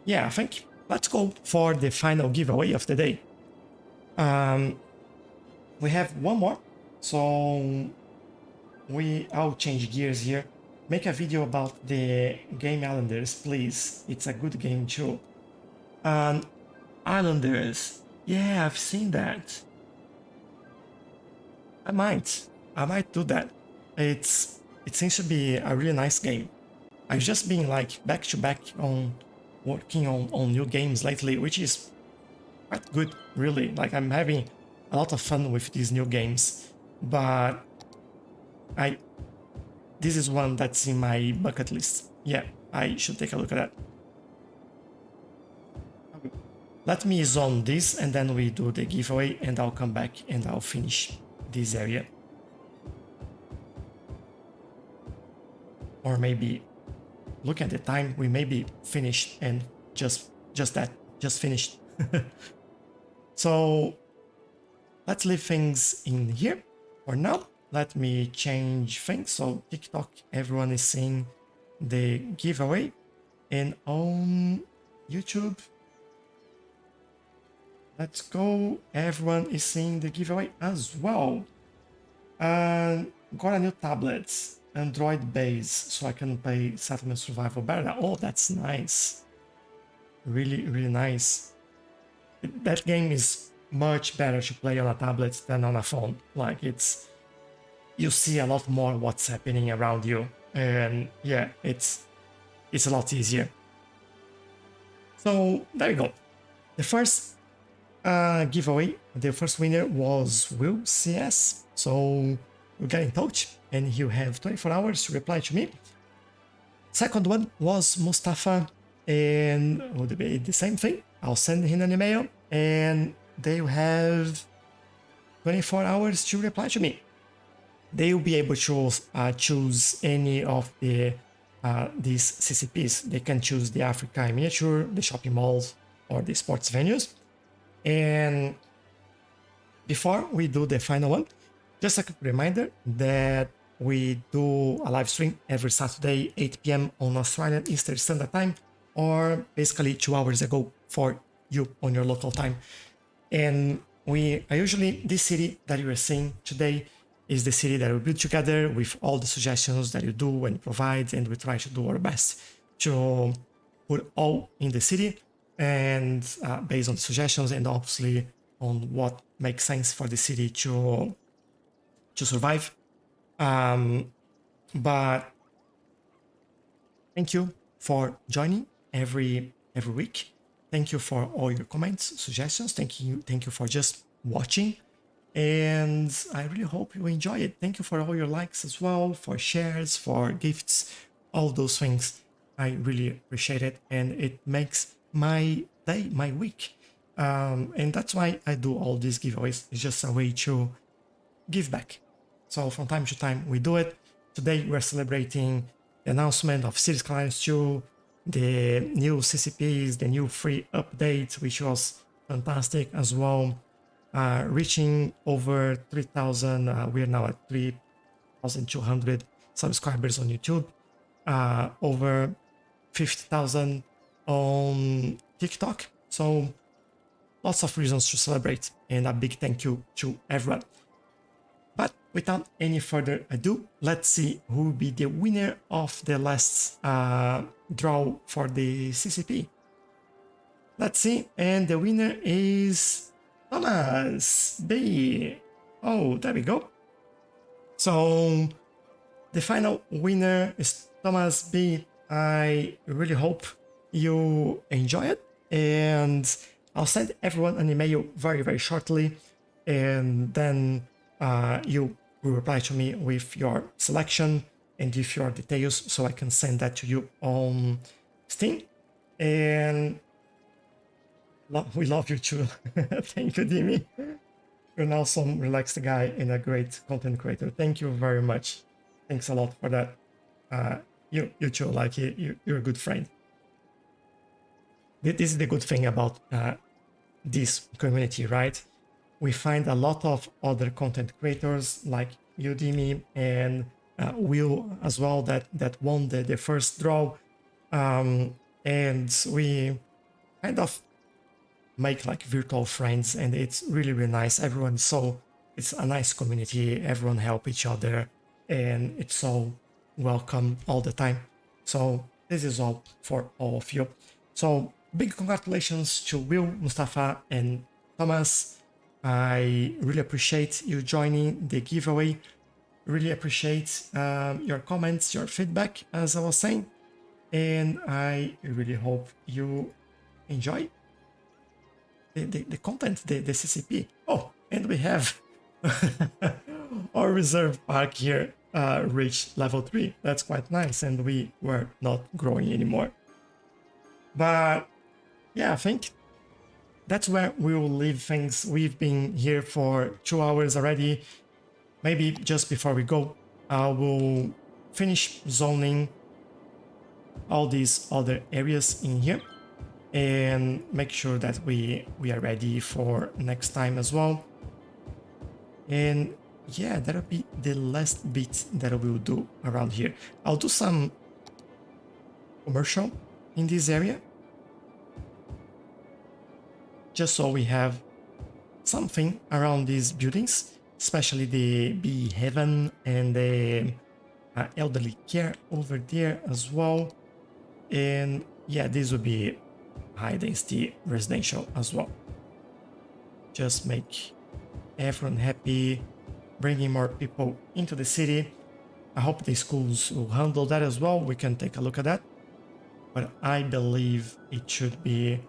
yeah, I think let's go for the final giveaway of the day. We have one more, so I'll change gears here. Make a video about the game Islanders, please. It's a good game too. Islanders, yeah, I've seen that. I might do that. It seems to be a really nice game. I've just been like back to back on working on new games lately, which is quite good, really. Like I'm having a lot of fun with these new games, but this is one that's in my bucket list. Yeah, I should take a look at that. Let me zone this and then we do the giveaway and I'll come back and I'll finish this area. Or maybe, look at the time, we may be finished and just finished. So let's leave things in here for now. Let me change things. So TikTok, everyone is seeing the giveaway, and on YouTube, let's go. Everyone is seeing the giveaway as well. Got a new tablet, Android base, so I can play Settlement Survival better. Oh, that's nice. Really, really nice. That game is much better to play on a tablet than on a phone. Like you see a lot more what's happening around you, and yeah, it's a lot easier. So there you go. The first giveaway, the first winner was Will CS. So you get in touch and you have 24 hours to reply to me. Second one was Mustafa, and it would be the same thing. I'll send him an email and they will have 24 hours to reply to me. They will be able to choose any of these CCPs. They can choose the Africa in miniature, the shopping malls, or the sports venues. And before we do the final one, just a quick reminder that we do a live stream every Saturday, 8 p.m. on Australian Eastern Standard Time, or basically 2 hours ago for you on your local time. And we are usually, this city that you are seeing today is the city that we build together with all the suggestions that you do and provide, and we try to do our best to put all in the city and based on the suggestions and obviously on what makes sense for the city to survive. But thank you for joining every week. Thank you for all your comments, suggestions. Thank you for just watching. And I really hope you enjoy it. Thank you for all your likes as well, for shares, for gifts, all those things. I really appreciate it. And it makes my day, my week. And that's why I do all these giveaways. It's just a way to give back. So from time to time, we do it. Today, we're celebrating the announcement of Cities Skylines 2, the new CCPs, the new free update, which was fantastic as well. Reaching over 3,000, we're now at 3,200 subscribers on YouTube, over 50,000 on TikTok. So lots of reasons to celebrate, and a big thank you to everyone. But without any further ado, let's see who will be the winner of the last draw for the CCP. Let's see, and the winner is Thomas B. Oh, there we go. So the final winner is Thomas B. I really hope you enjoy it, and I'll send everyone an email very, very shortly, and then you will reply to me with your selection and with your details so I can send that to you on Steam. And we love you too. Thank you, Dimi. You're an awesome, relaxed guy and a great content creator. Thank you very much. Thanks a lot for that. You too, like you're a good friend. This is the good thing about this community, right? We find a lot of other content creators like Udemy and Will as well that won the first draw, and we kind of make like virtual friends, and it's really nice. Everyone's so it's a nice community. Everyone help each other, and it's so welcome all the time. So this is all for all of you. So big congratulations to Will, Mustafa, and Thomas. I really appreciate you joining the giveaway. Really appreciate your comments, your feedback, as I was saying, and I really hope you enjoy the content, the CCP. Oh, and we have our reserve park here reached level 3. That's quite nice, and we were not growing anymore. But yeah, I think that's where we will leave things. We've been here for 2 hours already. Maybe just before we go, I will finish zoning all these other areas in here and make sure that we are ready for next time as well. And yeah, that'll be the last bit that we'll do around here. I'll do some commercial in this area, just so we have something around these buildings, especially the bee heaven and the elderly care over there as well. And yeah, this will be high density residential as well. Just make everyone happy, bringing more people into the city. I hope the schools will handle that as well. We can take a look at that, but I believe it should be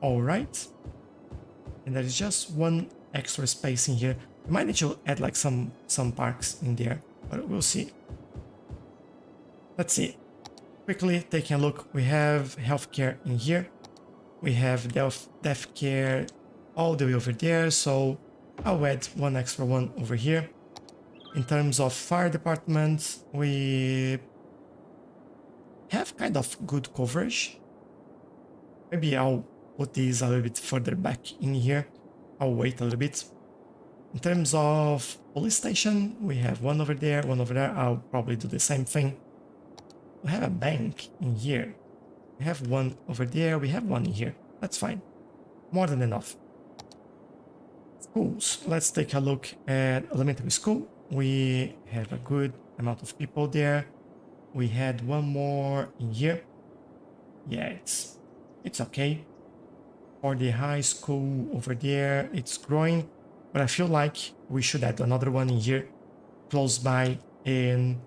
all right. And there is just one extra space in here. We might need to add like some parks in there, but we'll see. Let's see. Quickly taking a look, we have healthcare in here. We have death care all the way over there, so I'll add one extra one over here. In terms of fire department, we have kind of good coverage. Maybe I'll put these a little bit further back in here. I'll wait a little bit. In terms of police station, we have one over there, one over there. I'll probably do the same thing. We have a bank in here. We have one over there. We have one in here. That's fine. More than enough. Schools. Let's take a look at elementary school. We have a good amount of people there. We had one more in here. Yeah, it's okay. For the high school over there, it's growing, but I feel like we should add another one in here, close by, in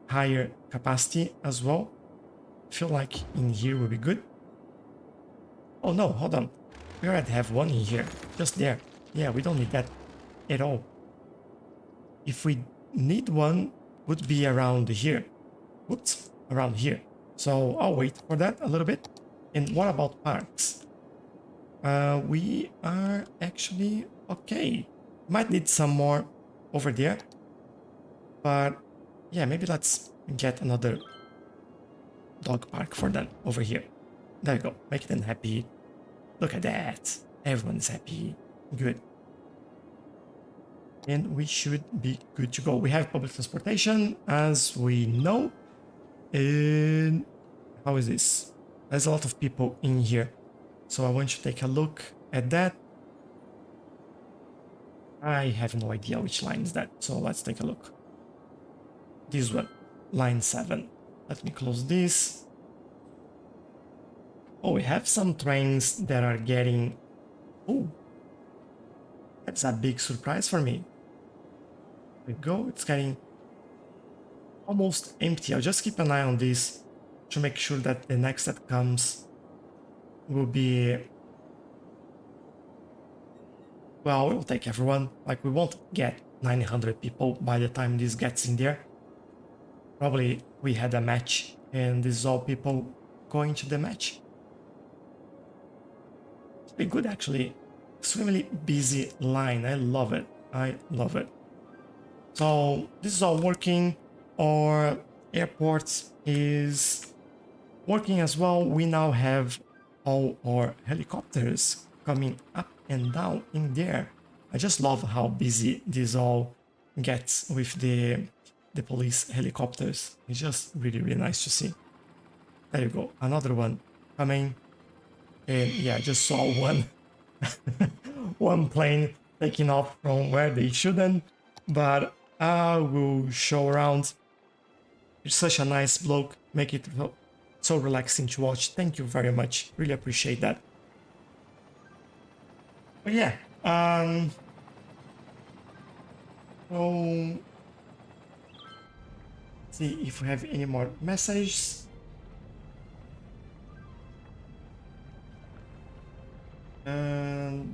higher capacity as well. I feel like in here will be good. Oh no, hold on. We already have one in here, just there. Yeah, we don't need that at all. If we need one, would be around here. Whoops, around here. So I'll wait for that a little bit. And what about parks? We are actually okay. Might need some more over there. But yeah, maybe let's get another dog park for them over here. There you go. Make them happy. Look at that. Everyone's happy. Good. And we should be good to go. We have public transportation, as we know. And how is this? There's a lot of people in here. So I want you to take a look at that. I have no idea which line is that. So let's take a look. This one, line 7. Let me close this. Oh, we have some trains that are getting... Oh, that's a big surprise for me. There we go, it's getting almost empty. I'll just keep an eye on this to make sure that the next that comes will be... Well, we'll take everyone. Like, we won't get 900 people by the time this gets in there. Probably we had a match and this is all people going to the match. It's been good actually. extremely busy line. I love it. I love it. So this is all working. Our airport is working as well. We now have all our helicopters coming up and down in there. I just love how busy this all gets with the police helicopters. It's just really, really nice to see. There you go, another one coming. And yeah, I just saw one one plane taking off from where they shouldn't, but I will show around. You're such a nice bloke, make it so relaxing to watch. Thank you very much, really appreciate that. But yeah, so see if we have any more messages.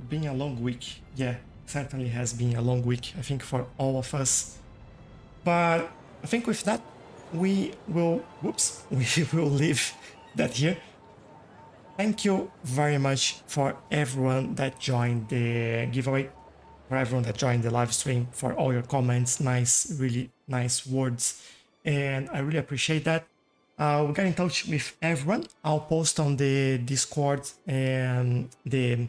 Being a long week, yeah, certainly has been a long week, I think, for all of us. But I think with that, we will, whoops, we will leave that here. Thank you very much for everyone that joined the giveaway, for everyone that joined the live stream, for all your comments, nice, really nice words, and I really appreciate that. We'll get in touch with everyone. I'll post on the Discord and the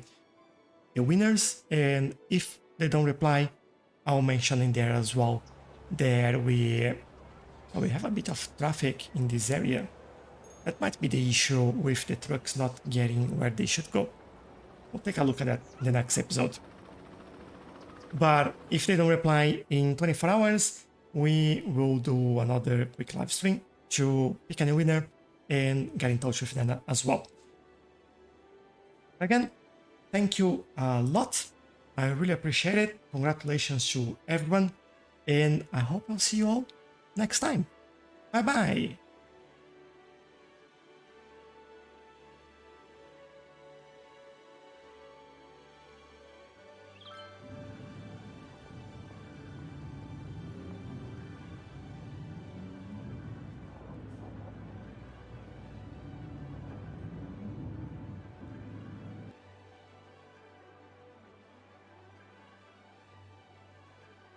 winners, and if they don't reply, I'll mention in there as well. There we have a bit of traffic in this area. That might be the issue with the trucks not getting where they should go. We'll take a look at that in the next episode. But if they don't reply in 24 hours, we will do another quick live stream to pick a new winner and get in touch with them as well. Again, thank you a lot. I really appreciate it. Congratulations to everyone. And I hope I'll see you all next time. Bye bye.